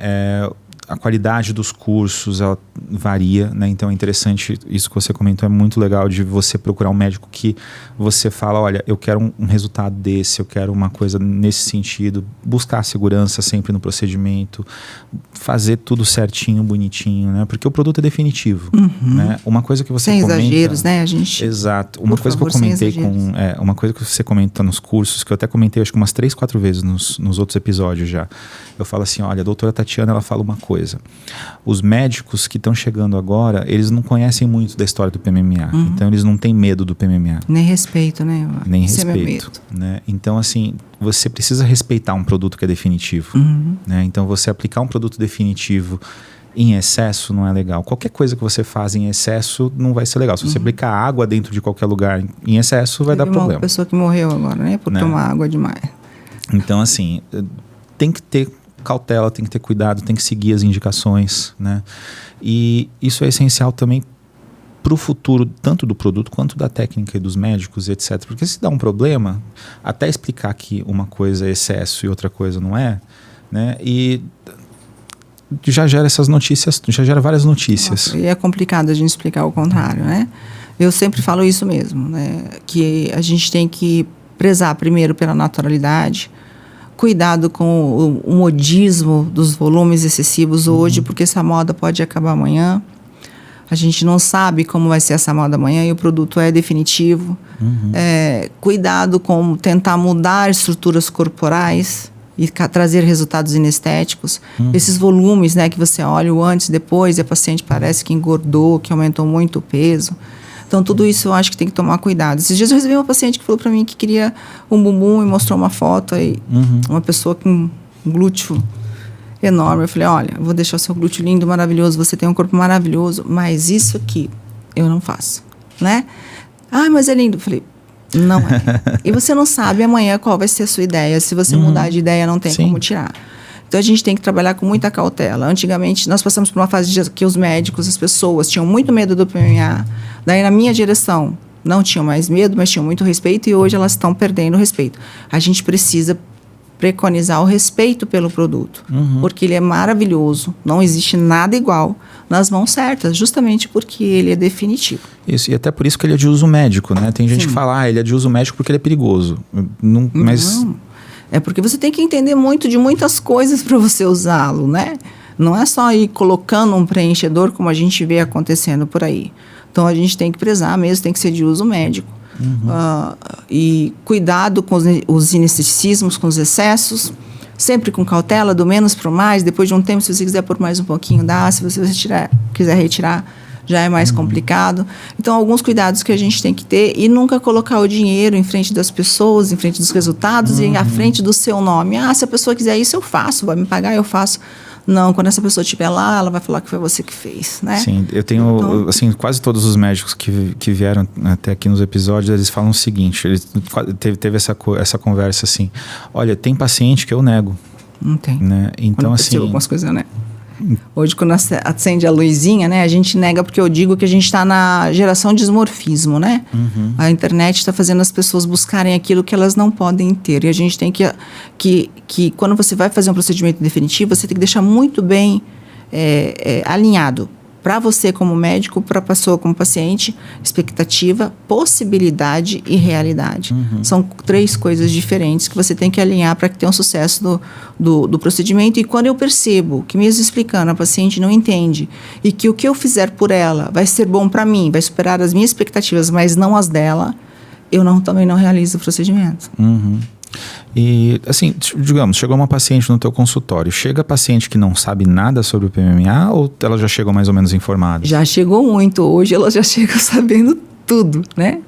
A qualidade dos cursos, ela varia, né? Então é interessante, isso que você comentou é muito legal, de você procurar um médico que você fala, olha, eu quero um resultado desse, eu quero uma coisa nesse sentido, buscar segurança sempre no procedimento, fazer tudo certinho, bonitinho, né? Porque o produto é definitivo, né? Uma coisa que você sem comenta... exageros, né? A gente... Exato. Uma coisa que eu comentei uma coisa que você comenta nos cursos, que eu até comentei acho que umas 3, 4 vezes nos outros episódios já. Eu falo assim, olha, a doutora Tatiana, ela fala uma coisa. Os médicos que estão chegando agora, eles não conhecem muito da história do PMMA. Então, eles não têm medo do PMMA. Nem respeito, né? Nem respeito. Né? Então, assim, você precisa respeitar um produto que é definitivo. Né? Então, você aplicar um produto definitivo em excesso não é legal. Qualquer coisa que você faz em excesso não vai ser legal. Se você aplicar água dentro de qualquer lugar em excesso, vai dar problema. Uma pessoa que morreu agora, né? Por tomar água demais. Então, assim, tem que ter cautela, tem que ter cuidado, tem que seguir as indicações, né? E isso é essencial também para o futuro, tanto do produto quanto da técnica e dos médicos, etc. Porque se dá um problema, até explicar que uma coisa é excesso e outra coisa não é, né? E já gera essas notícias, já gera várias notícias. Nossa, e é complicado a gente explicar o contrário, né? Eu sempre falo isso mesmo, né? Que a gente tem que prezar primeiro pela naturalidade, cuidado com o modismo dos volumes excessivos hoje, porque essa moda pode acabar amanhã. A gente não sabe como vai ser essa moda amanhã e o produto é definitivo. Cuidado com tentar mudar estruturas corporais e trazer resultados inestéticos. Esses volumes, né, que você olha o antes e depois, e a paciente parece que engordou, que aumentou muito o peso. Então, tudo isso eu acho que tem que tomar cuidado. Esses dias eu recebi uma paciente que falou para mim que queria um bumbum e mostrou uma foto aí, uma pessoa com glúteo enorme. Eu falei, olha, eu vou deixar o seu glúteo lindo, maravilhoso, você tem um corpo maravilhoso, mas isso aqui eu não faço, né? Ah, mas é lindo. Eu falei, não é. E você não sabe amanhã qual vai ser a sua ideia. Se você mudar de ideia, não tem como tirar. Então, a gente tem que trabalhar com muita cautela. Antigamente, nós passamos por uma fase que os médicos, as pessoas, tinham muito medo do PMMA. Daí, na minha direção, não tinham mais medo, mas tinham muito respeito. E hoje, elas estão perdendo o respeito. A gente precisa preconizar o respeito pelo produto. Porque ele é maravilhoso. Não existe nada igual nas mãos certas. Justamente porque ele é definitivo. Isso, e até por isso que ele é de uso médico, né? Tem gente que fala, ele é de uso médico porque ele é perigoso. Mas... Não. É porque você tem que entender muito de muitas coisas para você usá-lo, né? Não é só ir colocando um preenchedor como a gente vê acontecendo por aí. Então, a gente tem que prezar mesmo, tem que ser de uso médico. E cuidado com os inesteticismos, com os excessos. Sempre com cautela, do menos para o mais. Depois de um tempo, se você quiser pôr mais um pouquinho, dá. Se você quiser retirar, já é mais complicado. Então, alguns cuidados que a gente tem que ter e nunca colocar o dinheiro em frente das pessoas, em frente dos resultados e à frente do seu nome. Ah, se a pessoa quiser isso, eu faço. Vai me pagar, eu faço. Não, quando essa pessoa estiver lá, ela vai falar que foi você que fez, né? Sim, eu tenho, então, assim, quase todos os médicos que vieram até aqui nos episódios, eles falam o seguinte, teve essa conversa assim, olha, tem paciente que eu nego. Não tem. Né? Então, quando assim... algumas coisas, né? Hoje, quando acende a luzinha, né? A gente nega porque eu digo que a gente está na geração de esmorfismo, né? A internet está fazendo as pessoas buscarem aquilo que elas não podem ter. E a gente tem que quando você vai fazer um procedimento definitivo, você tem que deixar muito bem alinhado. Para você como médico, para a pessoa como paciente, expectativa, possibilidade e realidade. São 3 coisas diferentes que você tem que alinhar para que tenha um sucesso do procedimento. E quando eu percebo que, mesmo explicando, a paciente não entende e que o que eu fizer por ela vai ser bom para mim, vai superar as minhas expectativas, mas não as dela, eu também não realizo o procedimento. E, assim, digamos, chegou uma paciente no teu consultório. Chega a paciente que não sabe nada sobre o PMMA ou ela já chegou mais ou menos informada? Já chegou muito. Hoje ela já chega sabendo tudo, né?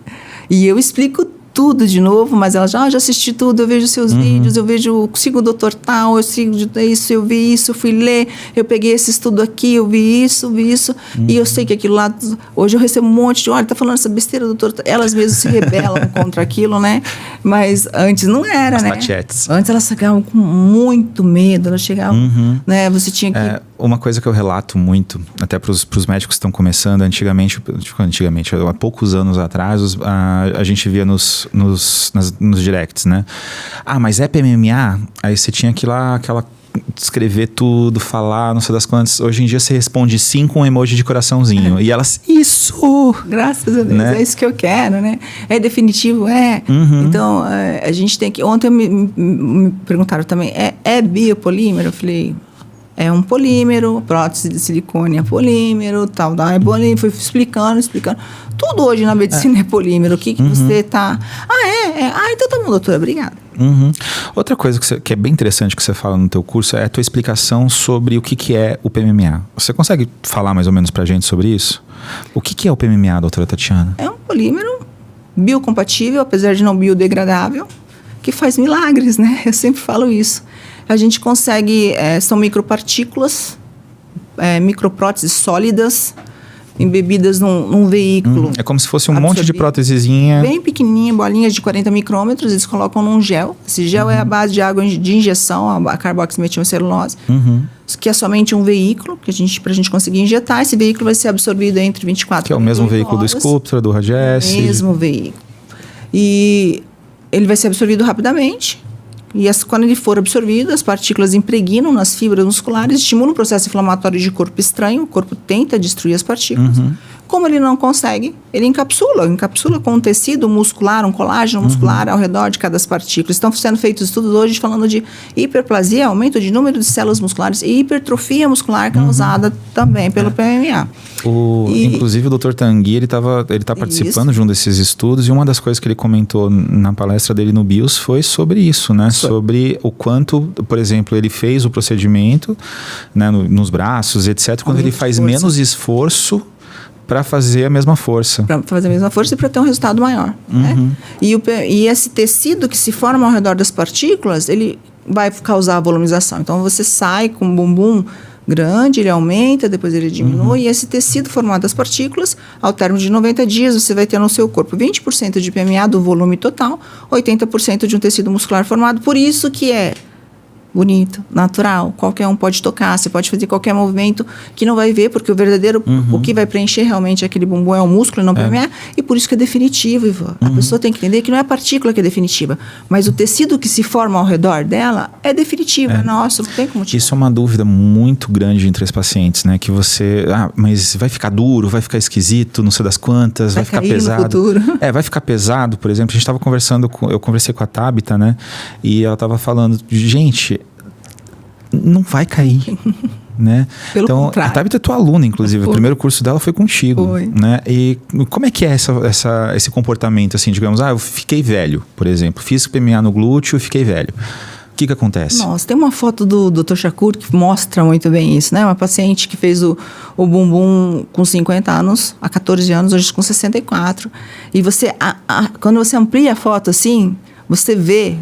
E eu explico tudo de novo, mas ela já assisti tudo, eu vejo seus vídeos, eu sigo o doutor tal, eu sigo isso, eu vi isso, eu fui ler, eu peguei esse estudo aqui, eu vi isso, e eu sei que aquilo lá, hoje eu recebo um monte de, olha, tá falando essa besteira, doutor, elas mesmas se rebelam contra aquilo, né? Mas antes não era, né? Patchetes. Antes elas chegavam com muito medo, elas chegavam, né? Você tinha que... Uma coisa que eu relato muito, até para os médicos que estão começando, antigamente, há poucos anos atrás, a gente via nos directs, né? Ah, mas é PMMA? Aí você tinha que ir lá, escrever tudo, falar, não sei das quantas. Hoje em dia você responde sim com um emoji de coraçãozinho. E elas, isso! Graças a Deus, né? É isso que eu quero, né? É definitivo, é. Então, a gente tem que... Ontem me perguntaram também, é biopolímero? Eu falei... É um polímero, prótese de silicone é polímero, tal, é polímero. Fui explicando. Tudo hoje na medicina é polímero. O que você tá... então tá bom, doutora, obrigada. Outra coisa que é bem interessante que você fala no teu curso é a tua explicação sobre o que é o PMMA. Você consegue falar mais ou menos pra gente sobre isso? O que é o PMMA, doutora Tatiana? É um polímero biocompatível, apesar de não biodegradável, que faz milagres, né? Eu sempre falo isso. A gente consegue, são micropartículas, micropróteses sólidas, embebidas num veículo. É como se fosse um monte de prótesezinha. Bem pequenininha, bolinhas de 40 micrômetros, eles colocam num gel. Esse gel é a base de água de injeção, a carboximetilcelulose, que é somente um veículo, pra gente conseguir injetar. Esse veículo vai ser absorvido entre 24 e 48 horas. Que é o mesmo veículo do Sculptra, do Rajes. Mesmo veículo. E ele vai ser absorvido rapidamente. E quando ele for absorvido, as partículas impregnam nas fibras musculares, estimulam o processo inflamatório de corpo estranho, o corpo tenta destruir as partículas. Como ele não consegue, ele encapsula com um tecido muscular, um colágeno muscular ao redor de cada das partículas. Estão sendo feitos estudos hoje falando de hiperplasia, aumento de número de células musculares e hipertrofia muscular causada também pelo PMMA. Inclusive o Dr. Tanguy, ele tá participando de um desses estudos e uma das coisas que ele comentou na palestra dele no BIOS foi sobre isso, né? Sobre o quanto, por exemplo, ele fez o procedimento, né, nos braços, etc. Quando ele faz menos esforço para fazer a mesma força. Para fazer a mesma força e para ter um resultado maior. Né? E esse tecido que se forma ao redor das partículas, ele vai causar a volumização. Então, você sai com o bumbum grande, ele aumenta, depois ele diminui, e esse tecido formado das partículas, ao término de 90 dias, você vai ter no seu corpo 20% de PMA do volume total, 80% de um tecido muscular formado. Por isso que é bonito, natural, qualquer um pode tocar, você pode fazer qualquer movimento que não vai ver, porque o verdadeiro, o que vai preencher realmente aquele bumbum é o músculo e não o PMA, e por isso que é definitivo, Ivan. A pessoa tem que entender que não é a partícula que é definitiva, mas o tecido que se forma ao redor dela é definitivo, é nosso, não tem como tirar. Isso é uma dúvida muito grande entre os pacientes, né? Que você, mas vai ficar duro, vai ficar esquisito, não sei das quantas, vai ficar pesado. No futuro. Vai ficar pesado, por exemplo, a gente estava conversando, eu conversei com a Tabita, né? E ela estava falando, gente, não vai cair, né? Pelo então, contrário. A Tabita é tua aluna, inclusive. O primeiro curso dela foi contigo. Foi. Né? E como é que é esse comportamento, assim, digamos, eu fiquei velho, por exemplo. Fiz PMA no glúteo e fiquei velho. O que acontece? Nossa, tem uma foto do Dr. Shakur que mostra muito bem isso, né? Uma paciente que fez o bumbum com 50 anos, há 14 anos, hoje com 64. E você, quando você amplia a foto assim, você vê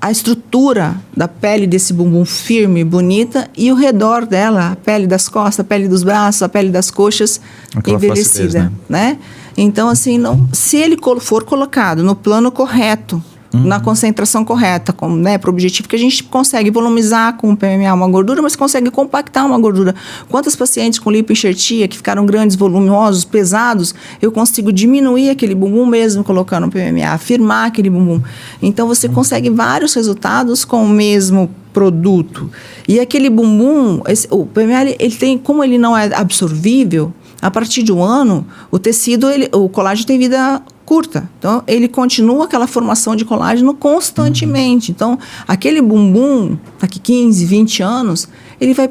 a estrutura da pele desse bumbum firme, bonita, e o redor dela, a pele das costas, a pele dos braços, a pele das coxas, aquela envelhecida, flacidez, né? Então, assim, se ele for colocado no plano correto, na concentração correta, para o objetivo que a gente consegue volumizar com o PMA uma gordura, mas consegue compactar uma gordura. Quantas pacientes com lipoenxertia que ficaram grandes, volumosos, pesados, eu consigo diminuir aquele bumbum mesmo colocando o PMA, afirmar aquele bumbum. Então, você consegue vários resultados com o mesmo produto. E aquele bumbum, o PMA, ele tem, como ele não é absorvível, a partir de um ano, o tecido, o colágeno tem vida curta. Então, ele continua aquela formação de colágeno constantemente. Então, aquele bumbum, daqui 15, 20 anos, ele vai...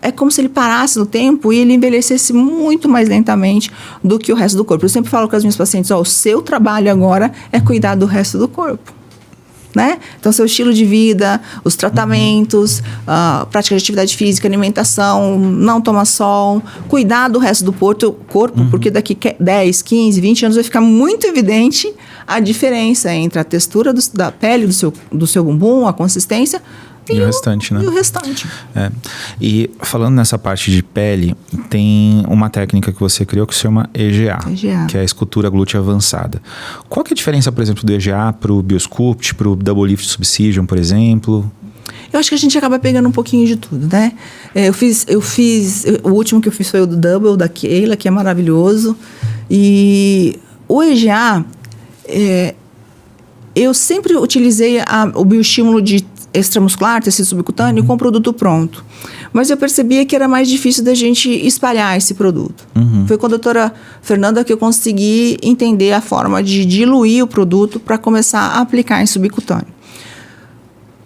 É como se ele parasse no tempo e ele envelhecesse muito mais lentamente do que o resto do corpo. Eu sempre falo com as minhas pacientes, o seu trabalho agora é cuidar do resto do corpo. Né? Então, seu estilo de vida, os tratamentos, prática de atividade física, alimentação, não tomar sol, cuidar do resto do corpo, porque daqui 10, 15, 20 anos vai ficar muito evidente a diferença entre a textura da pele do seu bumbum, a consistência e o restante, né? E o restante. E falando nessa parte de pele, tem uma técnica que você criou que se chama EGA, que é a escultura glútea avançada. Qual que é a diferença, por exemplo, do EGA para o Biosculpt, para o Double Lift Subcision, por exemplo? Eu acho que a gente acaba pegando um pouquinho de tudo, né? O último que eu fiz foi o do Double, da Keila, que é maravilhoso. E o EGA, eu sempre utilizei o bioestímulo de extramuscular, tecido subcutâneo, com produto pronto. Mas eu percebia que era mais difícil da gente espalhar esse produto. Foi com a doutora Fernanda que eu consegui entender a forma de diluir o produto para começar a aplicar em subcutâneo.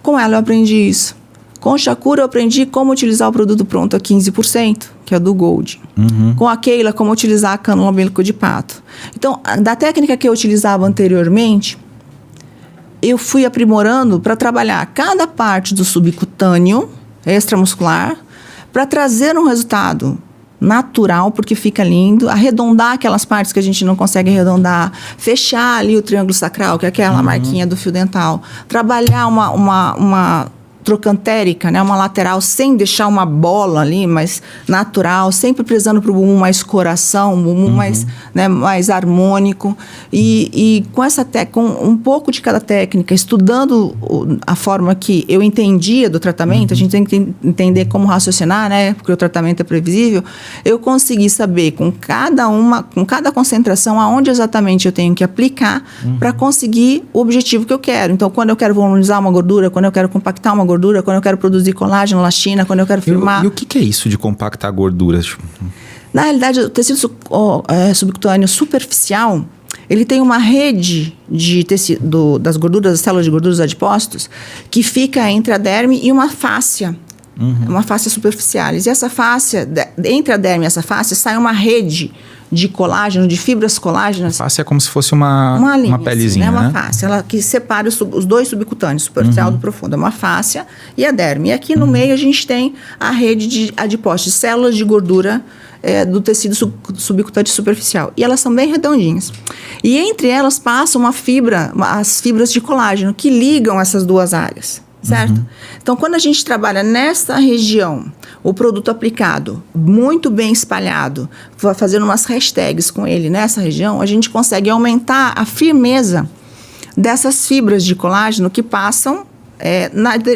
Com ela eu aprendi isso. Com o Shakur eu aprendi como utilizar o produto pronto a 15%, que é do Gold. Com a Keila, como utilizar a cânula umbilical de pato. Então, da técnica que eu utilizava anteriormente, eu fui aprimorando para trabalhar cada parte do subcutâneo, extramuscular, para trazer um resultado natural, porque fica lindo, arredondar aquelas partes que a gente não consegue arredondar, fechar ali o triângulo sacral, que é aquela marquinha do fio dental, trabalhar uma trocantérica, né, uma lateral, sem deixar uma bola ali, mas natural, sempre prezando para o bumbum mais coração, um bumbum mais harmônico. E com um pouco de cada técnica, estudando a forma que eu entendia do tratamento, a gente tem que entender como raciocinar, né, porque o tratamento é previsível, eu consegui saber com cada concentração, aonde exatamente eu tenho que aplicar para conseguir o objetivo que eu quero. Então, quando eu quero volumizar uma gordura, quando eu quero compactar uma gordura, quando eu quero produzir colágeno, elastina, quando eu quero firmar... E o que é isso de compactar gorduras? Na realidade, o tecido subcutâneo superficial, ele tem uma rede de tecido, das gorduras, das células de gorduras adipócitos, que fica entre a derme e uma fáscia. Uma fáscia superficialis. E essa fáscia, entre a derme e essa fáscia, sai uma rede de colágeno, de fibras colágenas. A fáscia é como se fosse uma linha, pelezinha, assim, né? né? Uma fáscia, ela que separa os dois subcutâneos, superficial do profundo. É uma fáscia e a derme. E aqui no meio a gente tem a rede de adipócitos, de células de gordura do tecido subcutâneo superficial. E elas são bem redondinhas. E entre elas passam as fibras de colágeno que ligam essas duas áreas. certo? Então, quando a gente trabalha nessa região, o produto aplicado, muito bem espalhado, fazendo umas hashtags com ele nessa região, a gente consegue aumentar a firmeza dessas fibras de colágeno que passam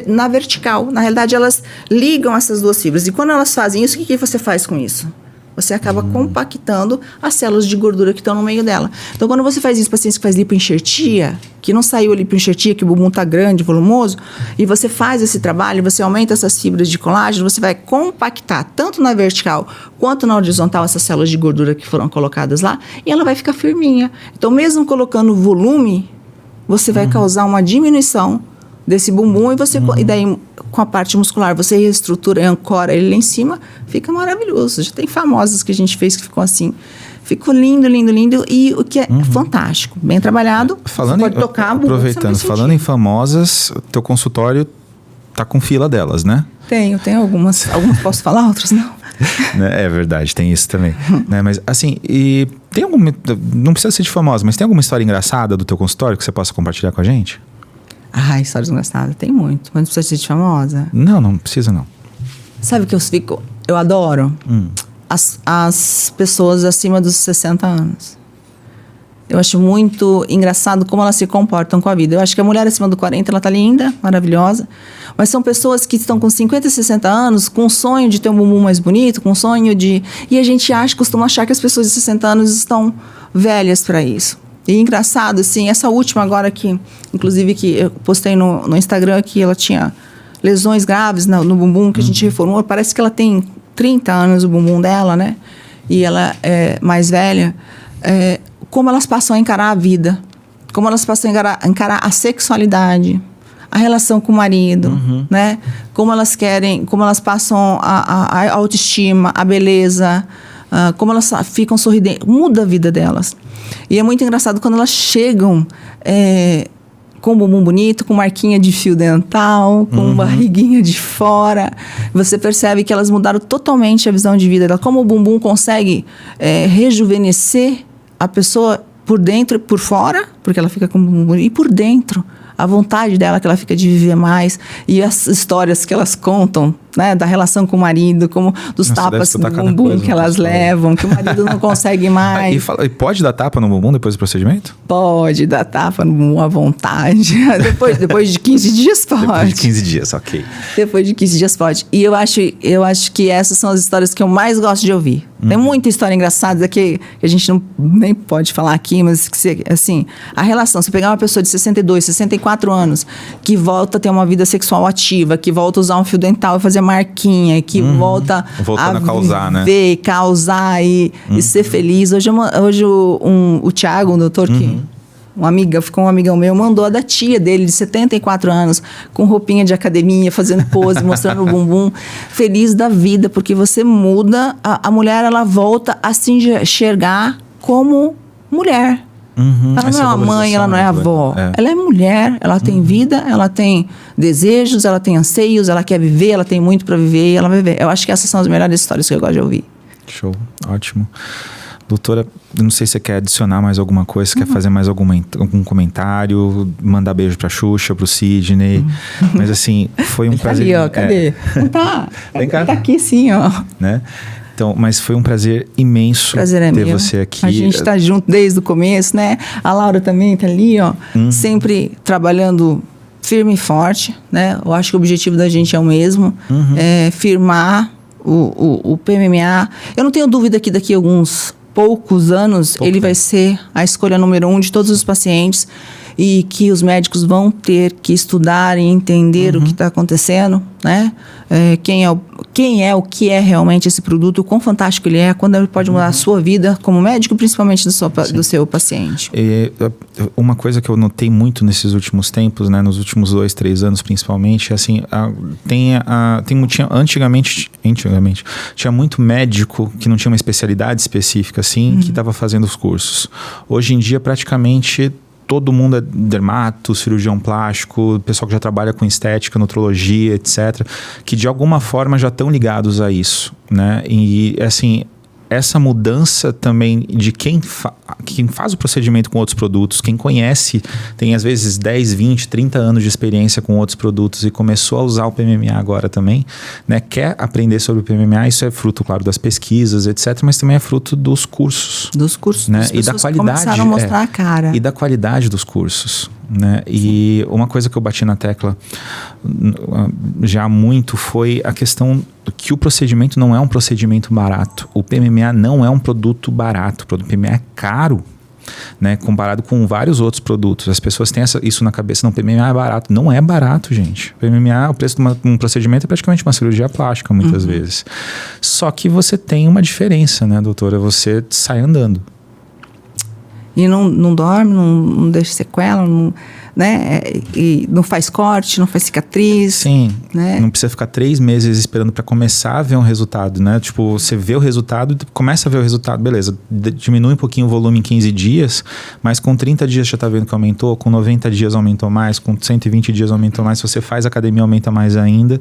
na vertical. Na realidade, elas ligam essas duas fibras. E quando elas fazem isso, o que você faz com isso? Você acaba compactando as células de gordura que estão no meio dela. Então, quando você faz isso, pacientes que faz lipoenxertia, que não saiu a lipoenxertia, que o bumbum está grande, volumoso, e você faz esse trabalho, você aumenta essas fibras de colágeno, você vai compactar tanto na vertical quanto na horizontal essas células de gordura que foram colocadas lá, e ela vai ficar firminha. Então, mesmo colocando volume, você vai causar uma diminuição desse bumbum e daí com a parte muscular você reestrutura e ancora ele lá em cima, fica maravilhoso. Já tem famosas que a gente fez que ficou assim, ficou lindo, lindo, lindo, e o que é fantástico, bem trabalhado. Falando pode tocar, aproveitando, falando em famosas, teu consultório tá com fila delas, né? Tenho algumas posso falar, outras não. É verdade, tem isso também. Né? Mas assim, e tem não precisa ser de famosa, mas tem alguma história engraçada do teu consultório que você possa compartilhar com a gente? Histórias engraçadas, tem muito, mas não precisa ser de famosa. Não precisa não. Sabe o que eu adoro? As pessoas acima dos 60 anos. Eu acho muito engraçado como elas se comportam com a vida. Eu acho que a mulher acima do 40, ela tá linda, maravilhosa, mas são pessoas que estão com 50 e 60 anos, com o sonho de ter um bumbum mais bonito, com o sonho de... E a gente costuma achar que as pessoas de 60 anos estão velhas para isso. E engraçado, assim, essa última agora que, inclusive, que eu postei no Instagram, que ela tinha lesões graves no bumbum, que a gente reformou. Parece que ela tem 30 anos o bumbum dela, né? E ela é mais velha. Como elas passam a encarar a vida, como elas passam a encarar a sexualidade, a relação com o marido, né? Como elas passam a autoestima, a beleza, como elas ficam sorridentes, muda a vida delas. E é muito engraçado quando elas chegam com o bumbum bonito, com marquinha de fio dental, com barriguinha de fora. Você percebe que elas mudaram totalmente a visão de vida dela. Como o bumbum consegue rejuvenescer a pessoa por dentro e por fora, porque ela fica com o bumbum bonito, e por dentro. A vontade dela que ela fica de viver mais, e as histórias que elas contam, né, da relação com o marido, como dos tapas no bumbum que elas levam, que o marido não consegue mais. E pode dar tapa no bumbum depois do procedimento? Pode dar tapa no bumbum à vontade. depois de 15 dias pode. Depois de 15 dias, ok. Depois de 15 dias pode. E eu acho que essas são as histórias que eu mais gosto de ouvir. Tem muita história engraçada que a gente nem pode falar aqui, mas assim, a relação, se pegar uma pessoa de 62, 64 anos, que volta a ter uma vida sexual ativa, que volta a usar um fio dental e fazer marquinha, que volta voltando a causar, né? Causar e ser feliz. Hoje o Thiago, um doutor que... ficou um amigão meu, mandou a da tia dele, de 74 anos, com roupinha de academia, fazendo pose, mostrando o bumbum, feliz da vida, porque você muda, a mulher, ela volta a se enxergar como mulher. Ela não é uma mãe, ela não é avó. Ela é mulher, ela tem vida, ela tem desejos, ela tem anseios, ela quer viver, ela tem muito para viver, ela vai viver. Eu acho que essas são as melhores histórias que eu gosto de ouvir. Show, ótimo. Doutora, eu não sei se você quer adicionar mais alguma coisa, quer fazer mais algum comentário, mandar beijo pra Xuxa, pro Sidney, mas assim, foi um prazer. Ali, ó, cadê? Não tá. Vem cá. Tá aqui sim, ó. Né? Então, mas foi um prazer imenso ter você aqui. A gente tá junto desde o começo, né? A Laura também tá ali, ó, sempre trabalhando firme e forte, né? Eu acho que o objetivo da gente é o mesmo, é firmar o PMMA. Eu não tenho dúvida que daqui a alguns poucos anos ele vai ser a escolha número 1 de todos os pacientes, e que os médicos vão ter que estudar e entender o que está acontecendo, né? Quem é o que é realmente esse produto, o quão fantástico ele é, quando ele pode mudar a sua vida como médico, principalmente do seu paciente. Uma coisa que eu notei muito nesses últimos tempos, né, nos últimos 2, 3 anos principalmente, assim, antigamente tinha muito médico que não tinha uma especialidade específica, assim, que estava fazendo os cursos. Hoje em dia, praticamente todo mundo é dermato, cirurgião plástico, pessoal que já trabalha com estética, nutrologia, etc., que de alguma forma já estão ligados a isso, né? E assim, essa mudança também de quem faz o procedimento com outros produtos, quem conhece, tem às vezes 10, 20, 30 anos de experiência com outros produtos e começou a usar o PMMA agora também, né? Quer aprender sobre o PMMA, isso é fruto, claro, das pesquisas, etc., mas também é fruto dos cursos. Dos cursos, né? das E da qualidade. Começaram a mostrar a cara. E da qualidade dos cursos. Né? E uma coisa que eu bati na tecla já muito foi a questão que o procedimento não é um procedimento barato. O PMMA não é um produto barato. O PMMA é caro, né? Comparado com vários outros produtos. As pessoas têm isso na cabeça. Não, o PMMA é barato. Não é barato, gente. O PMMA, o preço de um procedimento é praticamente uma cirurgia plástica, muitas vezes. Só que você tem uma diferença, né, doutora? Você sai andando. E não dorme, não deixa sequela, né? E não faz corte, não faz cicatriz. Sim, né? Não precisa ficar 3 meses esperando para começar a ver um resultado, né? Tipo, você vê o resultado, começa a ver o resultado, beleza, diminui um pouquinho o volume em 15 dias, mas com 30 dias já tá vendo que aumentou, com 90 dias aumentou mais, com 120 dias aumentou mais, se você faz academia aumenta mais ainda.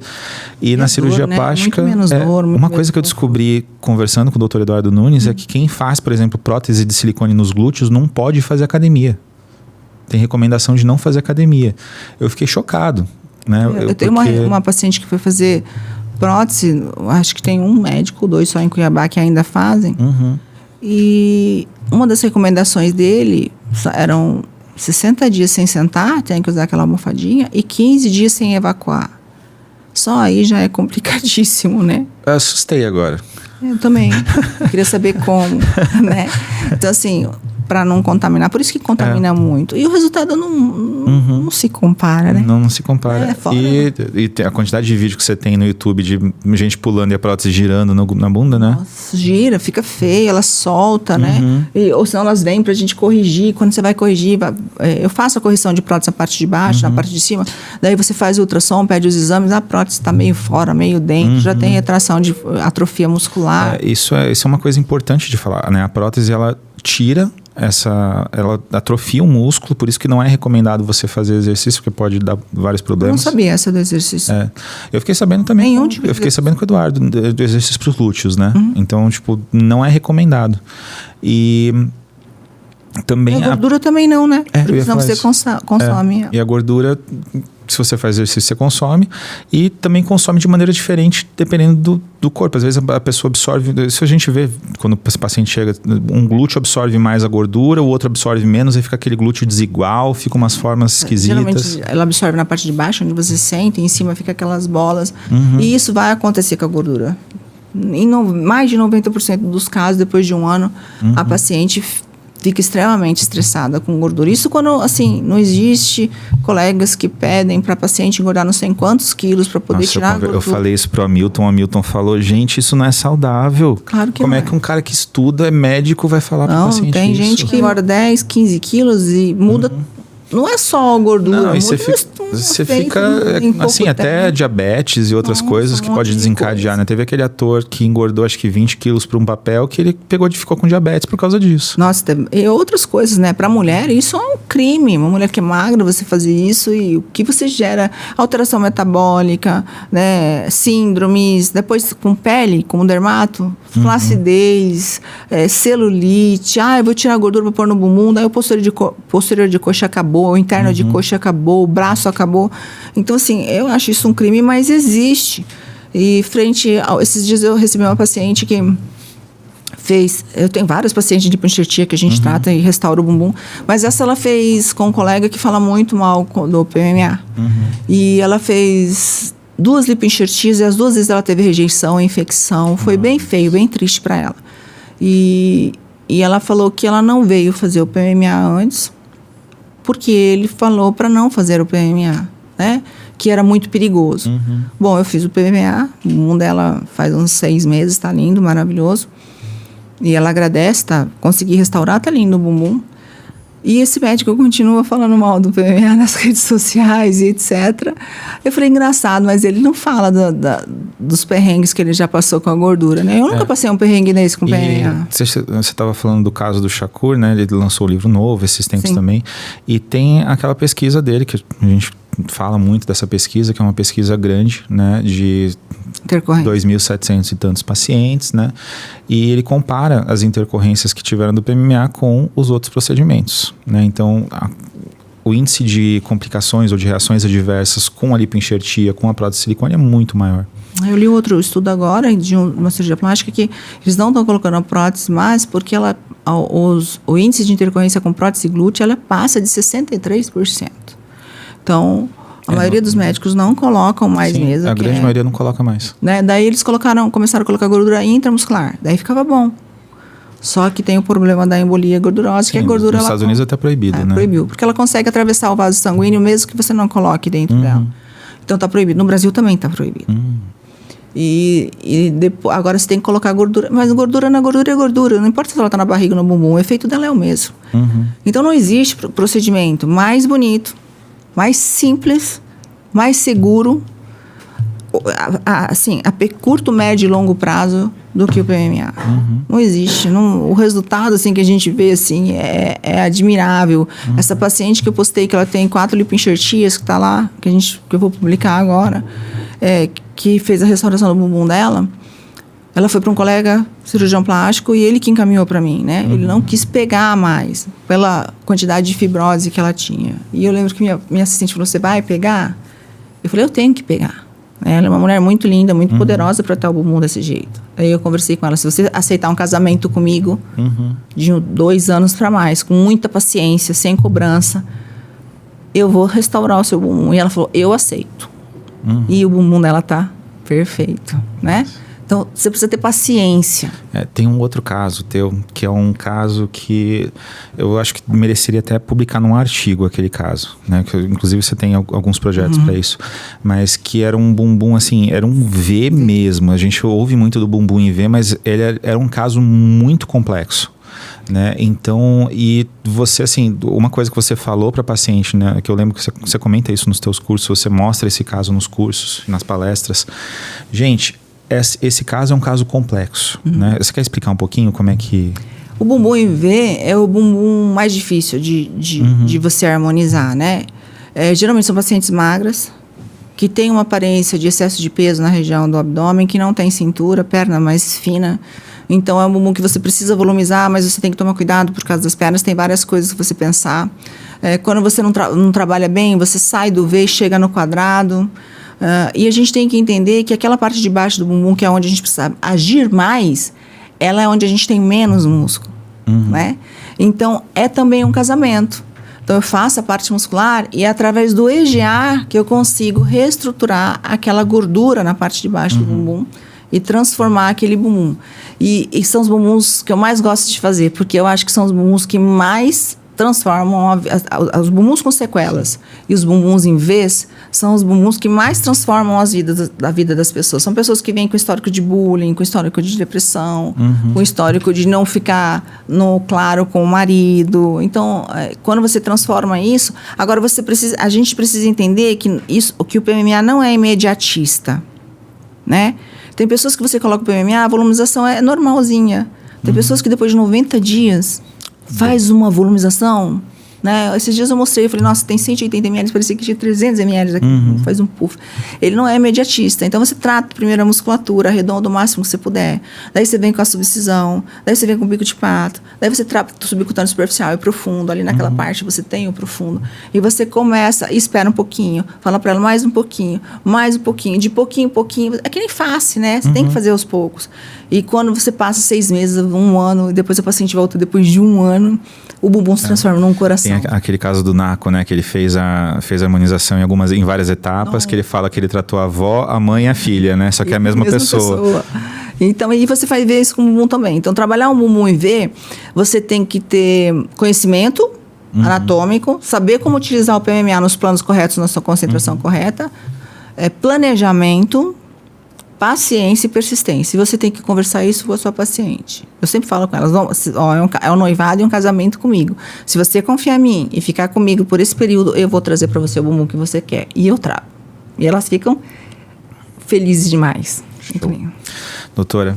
E na cirurgia plástica, muito menos dor, uma coisa que eu descobri conversando com o Dr. Eduardo Nunes é que quem faz, por exemplo, prótese de silicone nos glúteos não pode fazer academia. Tem recomendação de não fazer academia. Eu fiquei chocado. Né? Eu tenho uma paciente que foi fazer prótese, acho que tem um médico, 2 só em Cuiabá que ainda fazem. E uma das recomendações dele eram 60 dias sem sentar, tem que usar aquela almofadinha, e 15 dias sem evacuar. Só aí já é complicadíssimo, né? Eu assustei agora. Eu também. Queria saber como, né? Então, assim, para não contaminar. Por isso que contamina muito. E o resultado não se compara, né? Não se compara. Fora, e a quantidade de vídeo que você tem no YouTube de gente pulando e a prótese girando na bunda, né? Nossa, gira, fica feia, ela solta, né? Ou senão elas vêm pra gente corrigir. Quando você vai corrigir, eu faço a correção de prótese na parte de baixo, na parte de cima. Daí você faz o ultrassom, pede os exames, a prótese tá meio fora, meio dentro, já tem retração de atrofia muscular. Isso é uma coisa importante de falar, né? A prótese, ela tira ela atrofia o músculo, por isso que não é recomendado você fazer exercício, porque pode dar vários problemas. Eu não sabia essa do exercício. Eu fiquei sabendo também. Eu fiquei sabendo com o Eduardo do exercício para os glúteos, né? Então, tipo, não é recomendado. E também a gordura também não, né? Porque senão você consome. E a gordura, se você faz exercício, você consome. E também consome de maneira diferente, dependendo do corpo. Às vezes a pessoa absorve... Isso a gente vê quando o paciente chega... Um glúteo absorve mais a gordura, o outro absorve menos, aí fica aquele glúteo desigual, fica umas formas esquisitas. Geralmente ela absorve na parte de baixo, onde você sente, e em cima fica aquelas bolas. E isso vai acontecer com a gordura. Em mais de 90% dos casos, depois de um ano, a paciente fica extremamente estressada com gordura. Isso quando, assim, não existe colegas que pedem para paciente engordar não sei quantos quilos para poder tirar a gordura. Eu falei isso pro Hamilton, o Hamilton falou, gente, isso não é saudável. Claro que Como é que um cara que estuda, é médico, vai falar pro paciente isso? Tem gente que engorda 10, 15 quilos e muda... Não é só gordura. Não, e você fica assim, até diabetes e outras coisas que pode desencadear, né? Teve aquele ator que engordou acho que 20 quilos por um papel, que ele ficou com diabetes por causa disso. Nossa, e outras coisas, né? Pra mulher, isso é um crime. Uma mulher que é magra, você fazer isso, e o que você gera? Alteração metabólica, né? Síndromes, depois com pele, como dermato, flacidez, celulite. Eu vou tirar a gordura pra pôr no bumbum, daí o posterior de coxa acabou, o interno de coxa acabou, o braço acabou. Então, assim, eu acho isso um crime, mas existe. E frente a esses dias eu recebi uma paciente que fez... Eu tenho vários pacientes de lipoenxertia que a gente trata e restaura o bumbum, mas essa ela fez com um colega que fala muito mal do PMMA. E ela fez 2 lipoenxertias e as 2 vezes ela teve rejeição, infecção. Foi bem feio, bem triste para ela. E ela falou que ela não veio fazer o PMMA antes, porque ele falou para não fazer o PMMA, né? Que era muito perigoso. Bom, eu fiz o PMMA, o bumbum dela faz uns 6 meses, tá lindo, maravilhoso. E ela agradece, consegui restaurar, tá lindo o bumbum. E esse médico continua falando mal do PMMA nas redes sociais e etc. Eu falei, engraçado, mas ele não fala dos perrengues que ele já passou com a gordura, né? Eu nunca passei um perrengue desse com PMMA. Você estava falando do caso do Shakur, né? Ele lançou um livro novo esses tempos também. E tem aquela pesquisa dele que a gente fala muito dessa pesquisa, que é uma pesquisa grande, né, de 2.700 e tantos pacientes, né, e ele compara as intercorrências que tiveram do PMMA com os outros procedimentos, né, então o índice de complicações ou de reações adversas com a lipoenxertia, com a prótese de silicone é muito maior. Eu li outro estudo agora de uma cirurgia plástica que eles não estão colocando a prótese mais porque o índice de intercorrência com prótese glútea ela passa de 63%. Então, a maioria dos médicos não colocam mais mesmo. A grande maioria não coloca mais. Né? Daí eles começaram a colocar gordura intramuscular. Daí ficava bom. Só que tem o problema da embolia gordurosa, que a gordura... Nos Estados Unidos é até proibido, né? Proibiu, porque ela consegue atravessar o vaso sanguíneo mesmo que você não coloque dentro dela. Então está proibido. No Brasil também está proibido. E depois, agora você tem que colocar gordura, mas gordura na gordura é gordura, não importa se ela está na barriga ou no bumbum, o efeito dela é o mesmo. Então não existe procedimento mais bonito, mais simples, mais seguro, assim, a curto, médio e longo prazo do que o PMMA. Não existe. O resultado assim, que a gente vê assim, é admirável. Essa paciente que eu postei, que ela tem 4 lipoenxertias, que está lá, que eu vou publicar agora, que fez a restauração do bumbum dela, ela foi para um colega cirurgião plástico e ele que encaminhou para mim, né? Ele não quis pegar mais pela quantidade de fibrose que ela tinha. E eu lembro que minha assistente falou, você vai pegar? Eu falei, eu tenho que pegar. Ela é uma mulher muito linda, muito poderosa para ter o bumbum desse jeito. Aí eu conversei com ela, se você aceitar um casamento comigo, de 2 anos para mais, com muita paciência, sem cobrança, eu vou restaurar o seu bumbum. E ela falou, eu aceito. E o bumbum dela tá perfeito, né? Então, você precisa ter paciência. Tem um outro caso teu, que é um caso que eu acho que mereceria até publicar num artigo, aquele caso, né? Que, inclusive, você tem alguns projetos para isso. Mas que era um bumbum, assim, era um V mesmo. A gente ouve muito do bumbum em V, mas ele era um caso muito complexo. Né? Então, e você, assim, uma coisa que você falou para paciente, né, que eu lembro que você comenta isso nos teus cursos, você mostra esse caso nos cursos, nas palestras. Gente, esse caso é um caso complexo, né? Você quer explicar um pouquinho como é que... O bumbum em V é o bumbum mais difícil de você harmonizar, né? Geralmente são pacientes magras, que têm uma aparência de excesso de peso na região do abdômen, que não tem cintura, perna mais fina. Então, é um bumbum que você precisa volumizar, mas você tem que tomar cuidado por causa das pernas. Tem várias coisas que você pensar. Quando você não trabalha bem, você sai do V e chega no quadrado. E a gente tem que entender que aquela parte de baixo do bumbum, que é onde a gente precisa agir mais, ela é onde a gente tem menos músculo. Né? Então, é também um casamento. Então, eu faço a parte muscular e é através do EGA que eu consigo reestruturar aquela gordura na parte de baixo do bumbum e transformar aquele bumbum. E são os bumbuns que eu mais gosto de fazer, porque eu acho que são os bumbuns que mais transformam os bumbuns com sequelas e os bumbuns em Vs são os bumbuns que mais transformam a vida das pessoas. São pessoas que vêm com histórico de bullying, com histórico de depressão, com histórico de não ficar no claro com o marido. Então, quando você transforma isso, agora a gente precisa entender que o PMMA não é imediatista, né? Tem pessoas que você coloca o PMMA, a volumização é normalzinha. Tem pessoas que depois de 90 dias faz uma volumização, né? Esses dias eu mostrei, eu falei, nossa, tem 180 ml, parecia que tinha 300 ml aqui, faz um puff. Ele não é imediatista, então você trata primeiro a musculatura, arredonda o máximo que você puder, daí você vem com a subcisão, daí você vem com o bico de pato, daí você trata o subcutâneo superficial e profundo, ali naquela parte você tem o profundo, e você começa e espera um pouquinho, fala pra ela mais um pouquinho, de pouquinho em pouquinho, é que nem face, né? Você tem que fazer aos poucos. E quando você passa 6 meses, 1 ano, e depois o paciente volta depois de 1 ano, o bumbum se transforma num coração. Tem aquele caso do Naco, né? Que ele fez a harmonização em várias etapas, que ele fala que ele tratou a avó, a mãe e a filha, né? Só que é a mesma pessoa. Então, e você vai ver isso com o bumbum também. Então, trabalhar um bumbum em V, você tem que ter conhecimento anatômico, saber como utilizar o PMMA nos planos corretos, na sua concentração correta, planejamento, paciência e persistência. E você tem que conversar isso com a sua paciente. Eu sempre falo com elas, é um noivado e um casamento comigo. Se você confiar em mim e ficar comigo por esse período, eu vou trazer para você o bumbum que você quer. E eu trago. E elas ficam felizes demais. Incrível. Doutora,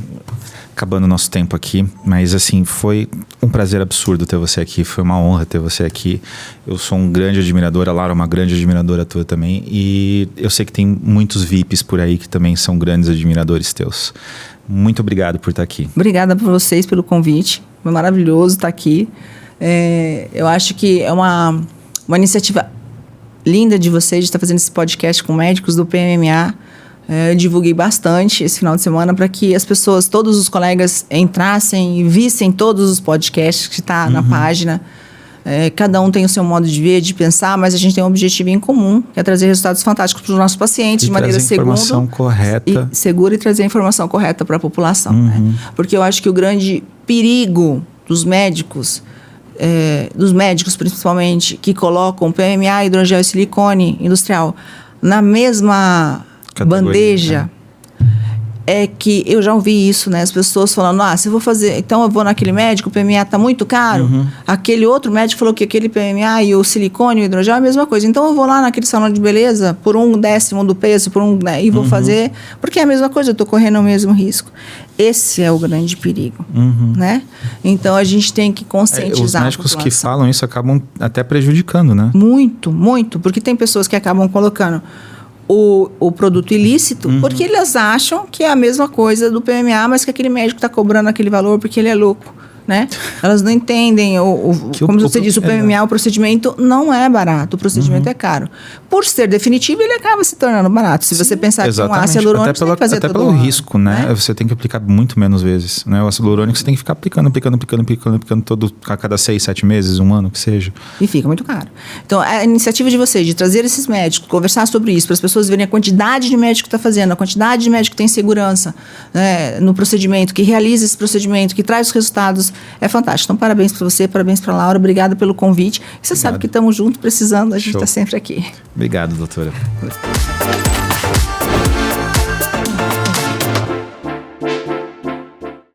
acabando o nosso tempo aqui, mas assim, foi um prazer absurdo ter você aqui, foi uma honra ter você aqui. Eu sou um grande admirador, a Laura é uma grande admiradora tua também, e eu sei que tem muitos VIPs por aí que também são grandes admiradores teus. Muito obrigado por estar aqui. Obrigada por vocês pelo convite, foi maravilhoso estar aqui. Eu acho que é uma iniciativa linda de vocês de estar fazendo esse podcast com médicos do PMMA. Eu divulguei bastante esse final de semana para que as pessoas, todos os colegas entrassem e vissem todos os podcasts que está na página. Cada um tem o seu modo de ver, de pensar, mas a gente tem um objetivo em comum, que é trazer resultados fantásticos para os nossos pacientes de maneira segura e trazer a informação correta para a população. Né? Porque eu acho que o grande perigo dos médicos principalmente, que colocam PMA, hidrogel e silicone industrial na mesma bandeja, é que eu já ouvi isso, né? As pessoas falando, se eu vou fazer, então eu vou naquele médico, o PMA está muito caro. Aquele outro médico falou que aquele PMA e o silicone e o hidrogel é a mesma coisa. Então eu vou lá naquele salão de beleza por 1/10 do peso, e vou fazer, porque é a mesma coisa, eu estou correndo o mesmo risco. Esse é o grande perigo, né? Então a gente tem que conscientizar os médicos que falam isso acabam até prejudicando, né? Muito, muito, porque tem pessoas que acabam colocando o produto ilícito, porque eles acham que é a mesma coisa do PMA, mas que aquele médico está cobrando aquele valor porque ele é louco, né? Elas não entendem, como você disse, o PMA, o procedimento não é barato, o procedimento é caro. Por ser definitivo, ele acaba se tornando barato. Se você pensar que um ácido hialurônico você tem que fazer até pelo risco, né? Você tem que aplicar muito menos vezes, né? O ácido hialurônico você tem que ficar aplicando a cada 6, 7 meses, 1 ano, que seja. E fica muito caro. Então, a iniciativa de vocês, de trazer esses médicos, conversar sobre isso, para as pessoas verem a quantidade de médico que está fazendo, a quantidade de médico que tem segurança, né, no procedimento, que realiza esse procedimento, que traz os resultados, é fantástico. Então, parabéns para você, parabéns para a Laura, obrigada pelo convite. E você sabe que estamos juntos, precisando, a gente está sempre aqui. Obrigado, doutora.